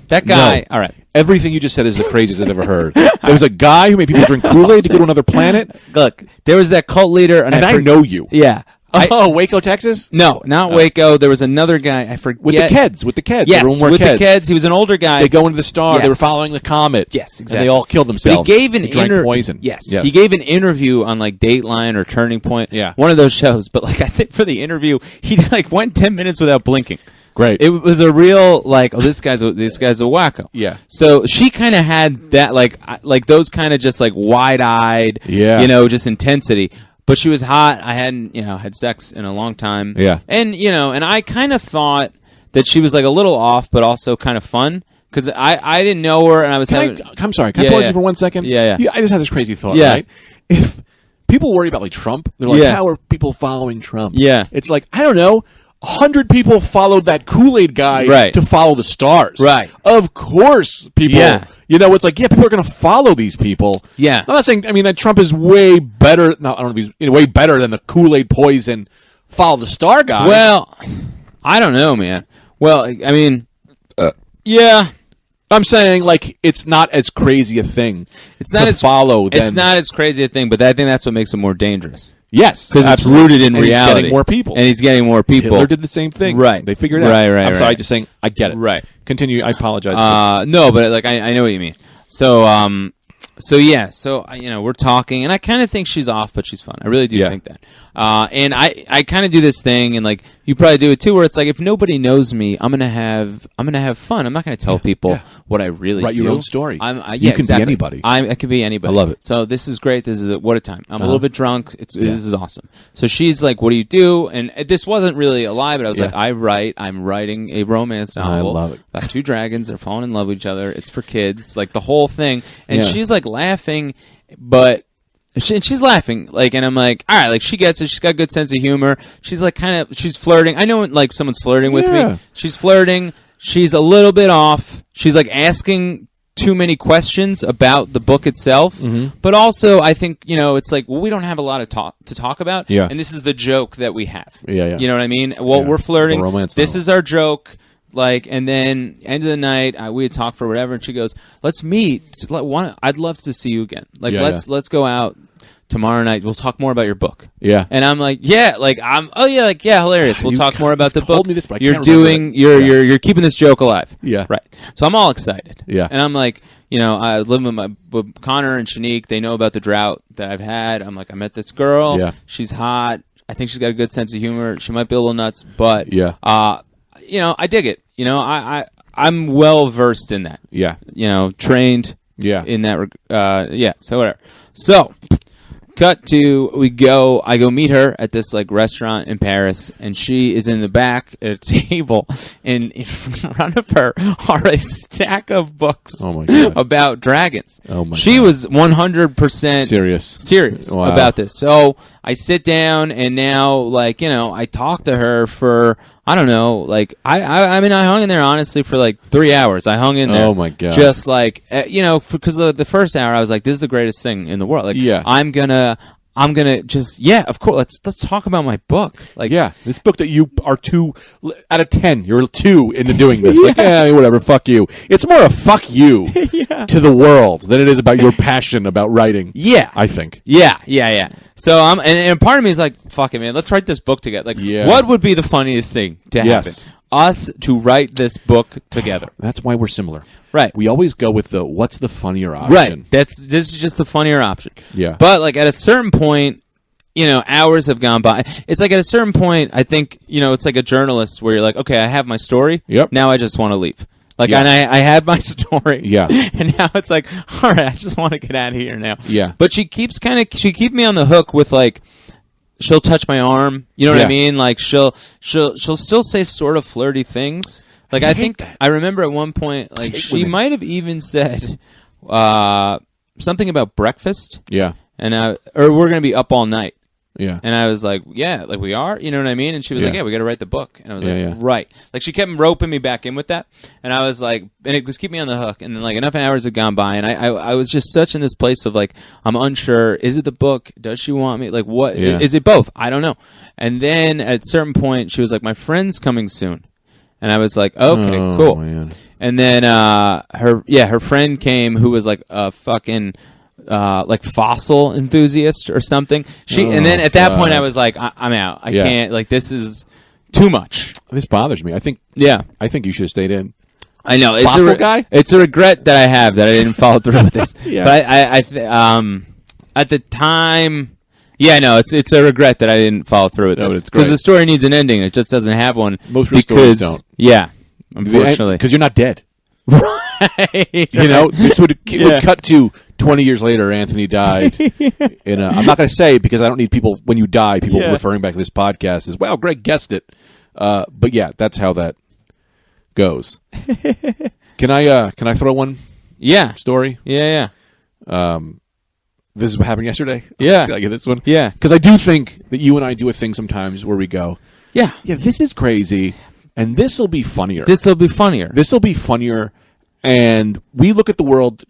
That guy. No. All right. Everything you just said is the craziest I've ever heard. There was a guy who made people drink Kool-Aid to go to another planet, Look, there was that cult leader, and I know you. Yeah. Waco, Texas? No, not Waco. There was another guy. I forget. With the Keds. Yes, Everyone wore with Keds. the Keds. He was an older guy. They go into the star. They were Yes. following the comet. Yes, exactly. And they all killed But themselves. he gave an They drank poison. Yes, he gave an interview on like Dateline or Turning Point. Yeah. One of those shows. But like I think for the interview, he like went 10 minutes without blinking. Great. It was a real like, oh, this guy's a wacko. Yeah. So she kind of had that like those kind of just like wide-eyed, just intensity. But she was hot. I hadn't, had sex in a long time. Yeah. And, and I kind of thought that she was like a little off, but also kind of fun. Because I didn't know her, and I was I'm sorry. Can I pause you for 1 second? Yeah. I just had this crazy thought, Yeah. right? If people worry about, like, Trump, they're like, how are people following Trump? Yeah. It's like, I don't know, 100 people followed that Kool-Aid guy to follow the stars. Right. Of course people, it's like, people are going to follow these people. Yeah. I'm not saying, that Trump is way better, no, I don't know if he's way better than the Kool-Aid poison follow the star guy. Well, I don't know, man. Well, I mean, yeah. I'm saying, like, it's not as crazy a thing. It's not as follow. It's not as crazy a thing, but I think that's what makes it more dangerous. Yes, because it's rooted in reality. He's getting more people, and he's getting more people. Hitler did the same thing, right? They figured it out. Right. I'm sorry, just saying, I get it. Right. Continue. I apologize. No, but like I know what you mean. So we're talking, and I kind of think she's off, but she's fun. I really do think that. And I kind of do this thing, and like you probably do it too, where it's like if nobody knows me, I'm gonna have fun. I'm not gonna tell people what I really write do. your own story. You can be anybody. I could be anybody. I love it. So this is great. This is what a time. I'm a little bit drunk. This is awesome. So she's like, "What do you do?" And this wasn't really a lie, but I was like, "I write. I'm writing a romance novel. I love it. About two dragons. They're falling in love with each other. It's for kids. Like the whole thing." And she's like laughing, but she's laughing, like, and I'm like, all right, like she gets it. She's got a good sense of humor. She's like she's flirting. I know when like someone's flirting with me. She's flirting. She's a little bit off. She's like asking too many questions about the book itself. But also, I think, it's like, well, we don't have a lot of to talk about. Yeah. And this is the joke that we have. Yeah. You know what I mean? Well, we're flirting. The romance this novel. is our joke. Like, and then end of the night, we had talked for whatever, and she goes, "Let's meet. I'd love to see you again. Like, let's go out tomorrow night. We'll talk more about your book." Yeah. And I'm like, hilarious. We'll talk more about the book. Told me this, but I you're can't doing, you're keeping this joke alive. Yeah. Right. So I'm all excited. Yeah. And I'm like, I live with Connor and Shanique. They know about the drought that I've had. I'm like, I met this girl. Yeah. She's hot. I think she's got a good sense of humor. She might be a little nuts, but I dig it. I'm well versed in that. Yeah. Trained. Yeah. In that. So whatever. So, cut to I go meet her at this like restaurant in Paris, and she is in the back at a table, and in front of her are a stack of books about dragons. Oh my she God. was 100% serious Wow. about this. So I sit down, and now I talk to her for, I don't know, like I hung in there honestly for like 3 hours. I hung in there. Oh my God. Just like because the first hour I was like, this is the greatest thing in the world. Like, I'm gonna just of course let's talk about my book. Like, this book that you are 2 out of 10. You're 2 into doing this. Like, whatever. Fuck you. It's more a fuck you to the world than it is about your passion about writing. Yeah, I think. Yeah. So and part of me is like, fuck it, man. Let's write this book together. Like, what would be the funniest thing to happen? Us to write this book together. That's why we're similar. Right. We always go with what's the funnier option. Right. This is just the funnier option. Yeah. But like at a certain point, hours have gone by. It's like at a certain point, I think, it's like a journalist where you're like, okay, I have my story. Yep. Now I just want to leave. Like, and I had my story. Yeah. And now it's like, all right, I just want to get out of here now. Yeah. But she keeps me on the hook with like, she'll touch my arm. You know what I mean? Like she'll still say sort of flirty things. Like I think that. I remember at one point, like she might have even said something about breakfast. Yeah. And or we're gonna be up all night. Yeah. And I was like, yeah, like we are, you know what I mean? And she was like, yeah, we got to write the book. And I was like, right. Like she kept roping me back in with that. And I was like, and it was keeping me on the hook. And then like enough hours had gone by. And I was just such in this place of like, I'm unsure. Is it the book? Does she want me? Like what? Is it both? I don't know. And then at a certain point, she was like, my friend's coming soon. And I was like, okay, cool. Man. And then her friend came who was like a fucking like fossil enthusiast or something. And then at that point I was like, I'm out. I can't. Like this is too much. This bothers me. I think you should have stayed in. I know. It's fossil guy. It's a regret that I have that I didn't follow through with this. But I at the time. Yeah, no, it's a regret that I didn't follow through with this because the story needs an ending. It just doesn't have one. Most real stories don't. Yeah, unfortunately, because you're not dead. Right. This would cut to 20 years later. Anthony died. I'm not going to say because I don't need people when you die. People referring back to this podcast as well. Greg guessed it. But yeah, that's how that. goes. Can I throw one Yeah. story? Yeah. This is what happened yesterday. Yeah. Can I get this one? Yeah. Because I do think that you and I do a thing sometimes where we go, Yeah. this is crazy, and this will be funnier. This will be funnier. This will be funnier, and we look at the world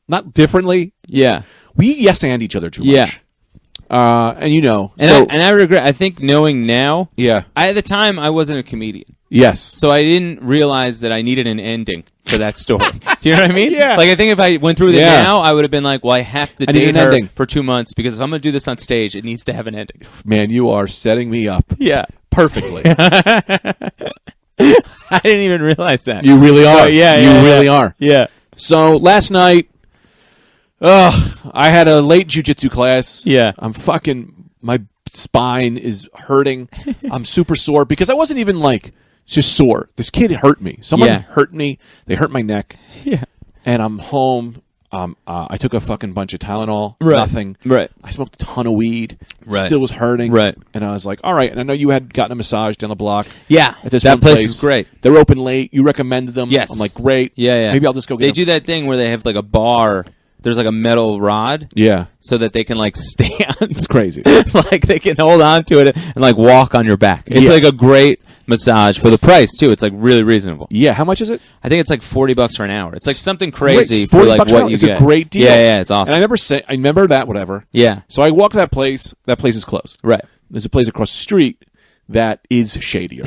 not differently. Yeah. We yes-and each other too much. Yeah. And you know. And I regret, I think knowing now, yeah. at the time I wasn't a comedian. Yes. So I didn't realize that I needed an ending for that story. Do you know what I mean? Yeah. Like, I think if I went through it now, I would have been like, well, I have to need date an her ending. for 2 months because if I'm going to do this on stage, it needs to have an ending. Man, you are setting me up. Yeah. Perfectly. I didn't even realize that. You really are. You really are. Yeah. So last night, I had a late jiu-jitsu class. Yeah. My spine is hurting. I'm super sore because I wasn't even like just sore. This kid hurt me. Someone hurt me. They hurt my neck. Yeah. And I'm home. I took a fucking bunch of Tylenol. Right. Nothing. Right. I smoked a ton of weed. Right. Still was hurting. Right. And I was like, all right. And I know you had gotten a massage down the block. Yeah. At this that one place is great. They're open late. You recommended them. Yes. I'm like, great. Yeah. Maybe I'll just go get They them. do that thing where they have like a bar. There's like a metal rod. Yeah. So that they can like stand. It's crazy. Like they can hold on to it and like walk on your back. It's like a great massage for the price too. It's like really reasonable. Yeah. How much is it? I think it's like $40 for an hour. It's like something crazy Great. for like $40 what you it's get. a great deal. Yeah, it's awesome. And I remember that, whatever. Yeah. So I walk to that place. That place is closed. Right. There's a place across the street that is shadier.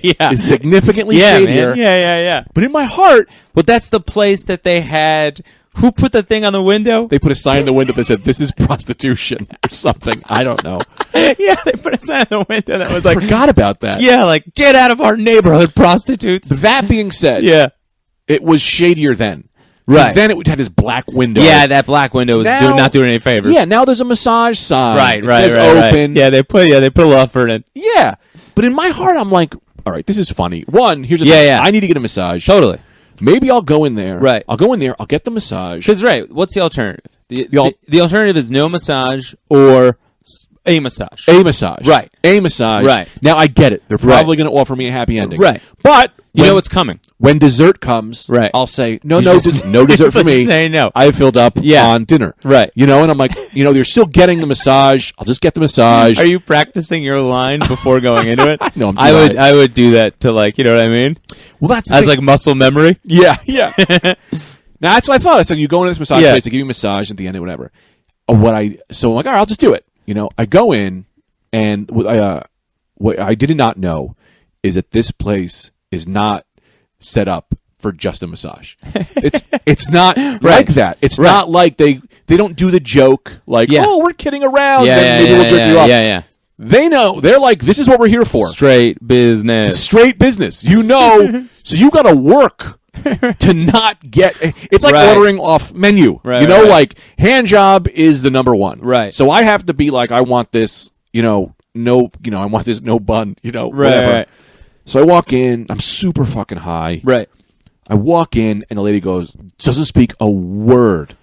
Yeah. Is significantly Yeah, shadier. man. Yeah. But in my heart, Well, that's the place that they had. Who put the thing on the window? they put a sign in the window that said, "This is prostitution" or something. I don't know. Yeah, they put a sign on the window that was I like, forgot about that. yeah, like, get out of our neighborhood, prostitutes. That being said, Yeah. it was shadier then. 'Cause Right. then it had this black window. Yeah, that black window was Now- not doing any favors. Yeah, now there's a massage sign. Right, It right, says right. open. Yeah, they put a little effort in. Yeah. But in my heart, I'm like, all right, this is funny. One, here's the Yeah, thing. yeah. I need to get a massage. Totally. Maybe I'll go in there. Right. I'll go in there. I'll get the massage. Because, right, what's the alternative? The The alternative is no massage or a massage. A massage. Right. A massage. Right. Now, I get it. They're probably going to offer me a happy ending. Right. But You know what's coming. when dessert comes, Right. I'll say, no You just- no dessert for me. Say no. I filled up Yeah. on dinner. Right. You know, and I'm like, you're still getting the massage. I'll just get the massage. Are you practicing your line before going into it? No, I'm too I high. would do that to like, you know what I mean? Well, that's the As thing. like muscle memory. Yeah. Now, that's what I thought. I said, you go into this massage Yeah. place, they give you a massage at the end or whatever. So I'm like, all right, I'll just do it. I go in, and what I did not know is that this place is not set up for just a massage. It's not like that. It's not like they don't do the joke like, oh, we're kidding around. Then maybe we'll jerk you off. Yeah. They know. They're like, this is what we're here for. Straight business. Straight business. So you got to work to not get. It's like ordering off menu. Right, like hand job is the number one. Right. So I have to be like, I want this. I want this no bun. Whatever. Right. So I walk in. I'm super fucking high. Right. I walk in and the lady doesn't speak a word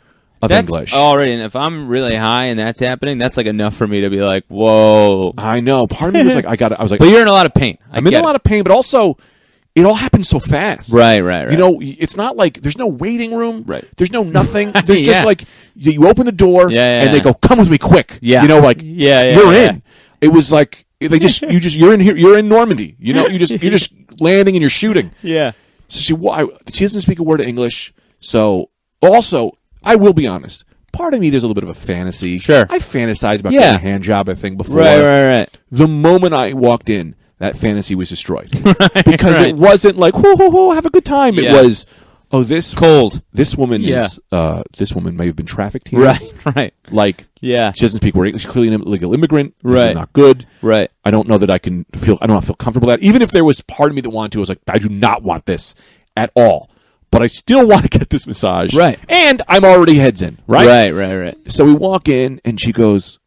of English. Already, and if I'm really high and that's happening, that's like enough for me to be like, whoa. I know. Part of me was like, I was like, but you're in a lot of pain. I'm in a lot of pain, but also it all happens so fast. Right. It's not like there's no waiting room. Right. There's no nothing. There's Yeah. just like you open the door and they go, "Come with me, quick." Yeah. You're in. It was like they you're in here. You're in Normandy. You're just landing and you're shooting. Yeah. So she doesn't speak a word of English. So also, I will be honest. Part of me, there's a little bit of a fantasy. Sure. I fantasized about getting a hand job, I think, before. Right. The moment I walked in, that fantasy was destroyed. Because it wasn't like, whoo, have a good time. It was, this cold. This woman is, this woman may have been trafficked here. Right. Like, she doesn't speak word English. She's clearly an illegal immigrant. This is not good. Right. I don't know that I don't feel comfortable with that. Even if there was part of me that wanted to, I was like, I do not want this at all. But I still want to get this massage. Right. And I'm already heads in. Right. Right. So we walk in, and she goes,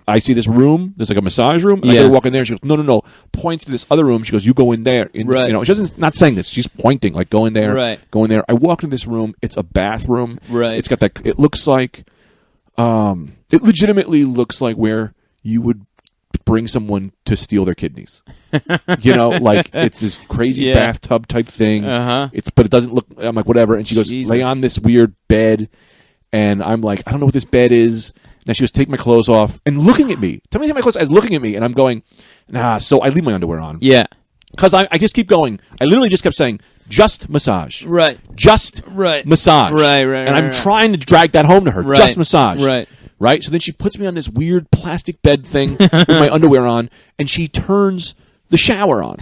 I see this room. There's like a massage room. And I go walk in there. She goes, no. Points to this other room. She goes, you go in there. Right. She doesn't, not saying this. She's pointing, like, go in there. Right. Go in there. I walk into this room. It's a bathroom. Right. It's got that, it looks like, it legitimately looks like where you would bring someone to steal their kidneys. Like it's this crazy bathtub type thing. But it doesn't look. I'm like, whatever. And she goes, lay on this weird bed, and I'm like, I don't know what this bed is. Now she goes, take my clothes off, and looking at me. Tell me to take my clothes. I was looking at me, and I'm going, nah. So I leave my underwear on. Yeah. Because I just keep going. I literally just kept saying, just massage. Right. Just massage. Right. And I'm trying to drag that home to her. Right. Just massage. Right. So then she puts me on this weird plastic bed thing with my underwear on, and she turns the shower on.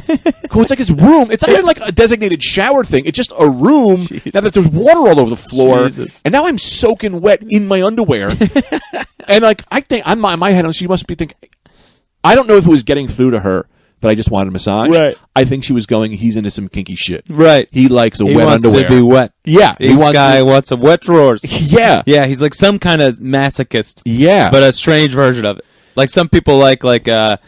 Cool. It's like this room. It's not even like a designated shower thing. It's just a room. Now that there's water all over the floor. Jesus. And now I'm soaking wet in my underwear. And like I think I'm in my head, she must be thinking, I don't know if it was getting through to her that I just wanted a massage. Right. I think she was going, he's into some kinky shit. Right. He likes wet underwear. He wants to be wet. Yeah. This guy wants some wet drawers. Yeah. Yeah, he's like some kind of masochist. Yeah. But a strange version of it. Like some people I think it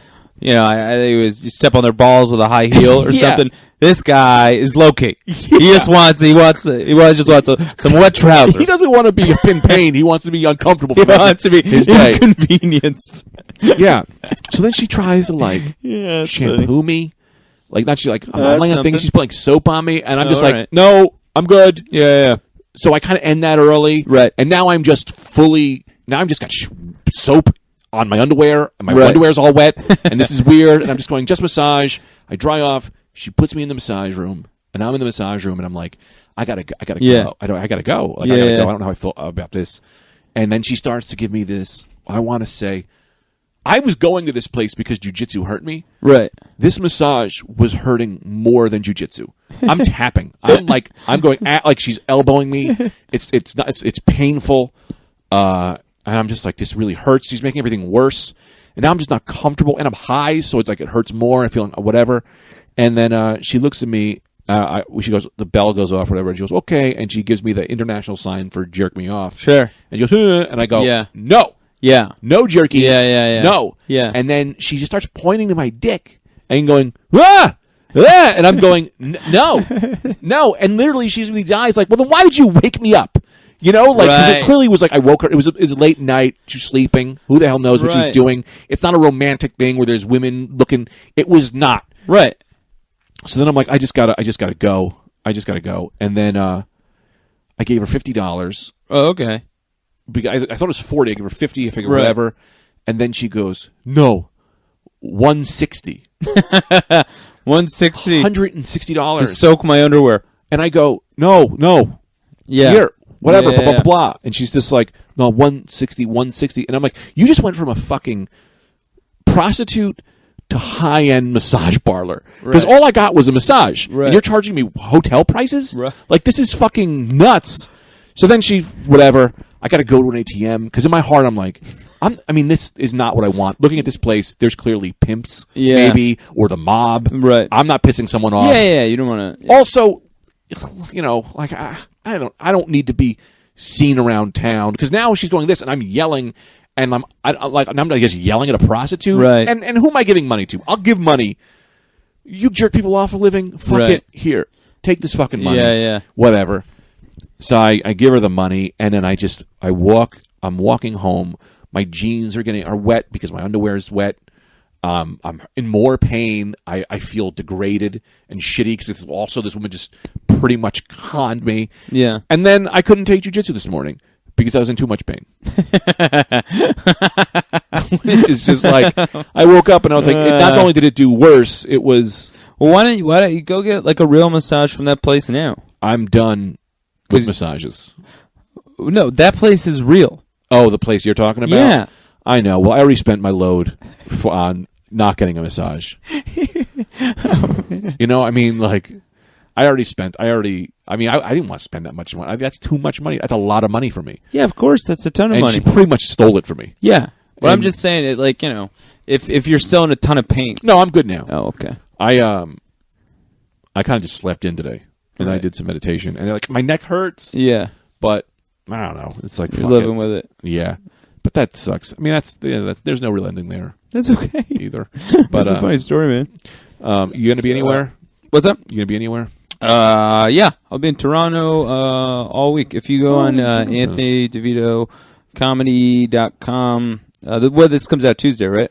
was you step on their balls with a high heel or something. This guy is low key. Yeah. He just wants some wet trousers. He doesn't want to be in pain. He wants to be uncomfortable. He wants to be his day. Inconvenienced. Yeah. So then she tries to shampoo me. I'm laying on things. She's putting soap on me, and I'm just like, no, I'm good. Yeah. So I kind of end that early. Right. And now I'm just got soap on my underwear, and my underwear's all wet, and this is weird, and I'm just going, just massage. I dry off. She puts me in the massage room, and I'm in the massage room, and I'm like, I gotta go. I gotta go. I gotta go. I don't know how I feel about this. And then she starts to give me this, I want to say, I was going to this place because jiu-jitsu hurt me. Right. This massage was hurting more than jiu-jitsu. I'm tapping. I'm going like she's elbowing me. It's painful. And I'm just like, this really hurts. She's making everything worse. And now I'm just not comfortable. And I'm high, so it's like it hurts more. I'm feeling whatever. And then she looks at me. She goes, the bell goes off, whatever. And she goes, okay. And she gives me the international sign for jerk me off. Sure. And she goes, and I go, no. Yeah. No jerky. Yeah. No. Yeah. And then she just starts pointing to my dick and going, ah! And I'm going, no. And literally she's with these eyes like, well, then why did you wake me up? Because it clearly was like I woke her. It was late night. She's sleeping. Who the hell knows what she's doing? It's not a romantic thing where there's women looking. It was not. Right. So then I'm like, I just gotta go. And then I gave her $50. Oh, okay. Because I thought it was $40. I gave her $50. I figured whatever. And then she goes, no, $160. $160. $160 to soak my underwear. And I go, no. Yeah. Here, whatever, blah, blah, blah. And she's just like, no, $160. And I'm like, you just went from a fucking prostitute to high-end massage parlor. Because all I got was a massage. Right. And you're charging me hotel prices? Right. Like, this is fucking nuts. So then I got to go to an ATM. Because in my heart, I'm like, this is not what I want. Looking at this place, there's clearly pimps, maybe, or the mob. Right. I'm not pissing someone off. Yeah, you don't want to. Also, I don't need to be seen around town because now she's doing this and I'm yelling and I'm I guess yelling at a prostitute. Right. And who am I giving money to? I'll give money. You jerk people off for a living? Fuck it. Here. Take this fucking money. Yeah. Whatever. So I give her the money and then I'm walking home. My jeans are wet because my underwear is wet. I'm in more pain. I feel degraded and shitty because it's also this woman just pretty much conned me. Yeah. And then I couldn't take jiu-jitsu this morning because I was in too much pain. Which is just like, I woke up and I was like, not only did it do worse, it was... Well, why don't you go get like a real massage from that place now? I'm done with massages. No, that place is real. Oh, the place you're talking about? Yeah. I know. Well, I already spent my load on not getting a massage. I didn't want to spend that much money. That's too much money. That's a lot of money for me. Yeah, of course. That's a ton of and money. She pretty much stole it from me. Yeah. But I'm just saying it like, if you're still in a ton of pain. No, I'm good now. Oh, okay. I kind of just slept in today. And I did some meditation. And like my neck hurts. Yeah. But I don't know. It's like you're living with it. Yeah. But that sucks. I mean, there's no real ending there. That's okay. Either. But that's a funny story, man. You going to be anywhere? What's up? You going to be anywhere? Yeah. I'll be in Toronto all week. If you go on Anthony DeVito comedy.com, this comes out Tuesday, right?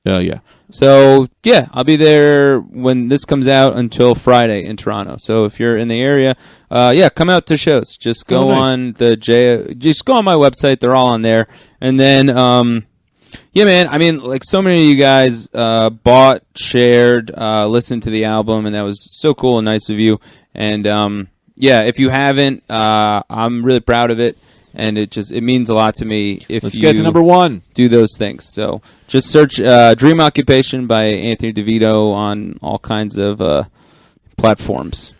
Yeah. So, yeah, I'll be there when this comes out until Friday in Toronto. So if you're in the area, come out to shows. Just go on just go on my website. They're all on there. And then, yeah, man, I mean, like so many of you guys bought, shared, listened to the album, and that was so cool and nice of you. And, if you haven't, I'm really proud of it. And it means a lot to me if Let's you get to number 1. do those things. So just search Dream Occupation by Anthony DeVito on all kinds of platforms.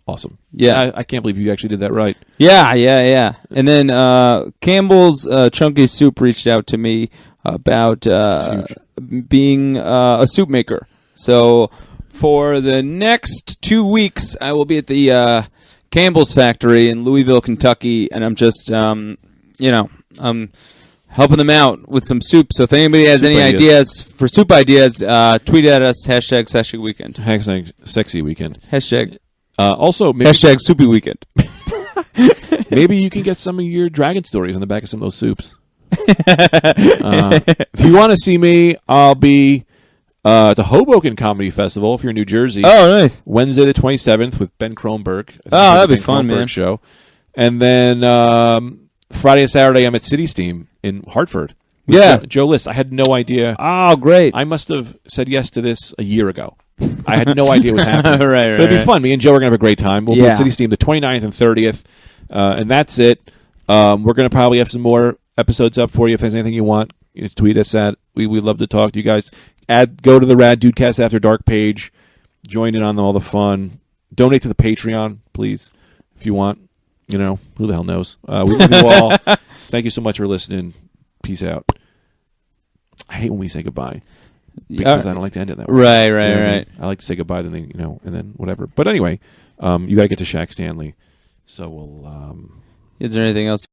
Awesome. Yeah. I can't believe you actually did that right. Yeah. And then Campbell's Chunky Soup reached out to me about being a soup maker. So for the next 2 weeks, I will be at the Campbell's factory in Louisville, Kentucky, and I'm just, I'm helping them out with some soup. So if anybody has any ideas for soup ideas, tweet at us, #Sexy Weekend. #Sexy Weekend. Also, maybe, #Soupy Weekend. Maybe you can get some of your dragon stories on the back of some of those soups. If you want to see me, I'll be at the Hoboken Comedy Festival if you're in New Jersey. Oh, nice. Wednesday the 27th with Ben Kronberg. That'd be fun, man. Show. And then Friday and Saturday I'm at City Steam in Hartford. With Joe List. I had no idea. Oh, great. I must have said yes to this a year ago. I had no idea what happened. Right. But it'd be fun. Me and Joe are going to have a great time. We'll be at City Steam the 29th and 30th. And that's it. We're going to probably have some more episodes up for you. If there's anything you want, tweet us at. We'd love to talk to you guys. Go to the Rad Dudecast After Dark page. Join in on all the fun. Donate to the Patreon, please, if you want. Who the hell knows? We love you all. Thank you so much for listening. Peace out. I hate when we say goodbye because I don't like to end it that way. Right. I like to say goodbye, then and then whatever. But anyway, you got to get to Shaq Stanley. So we'll. Is there anything else?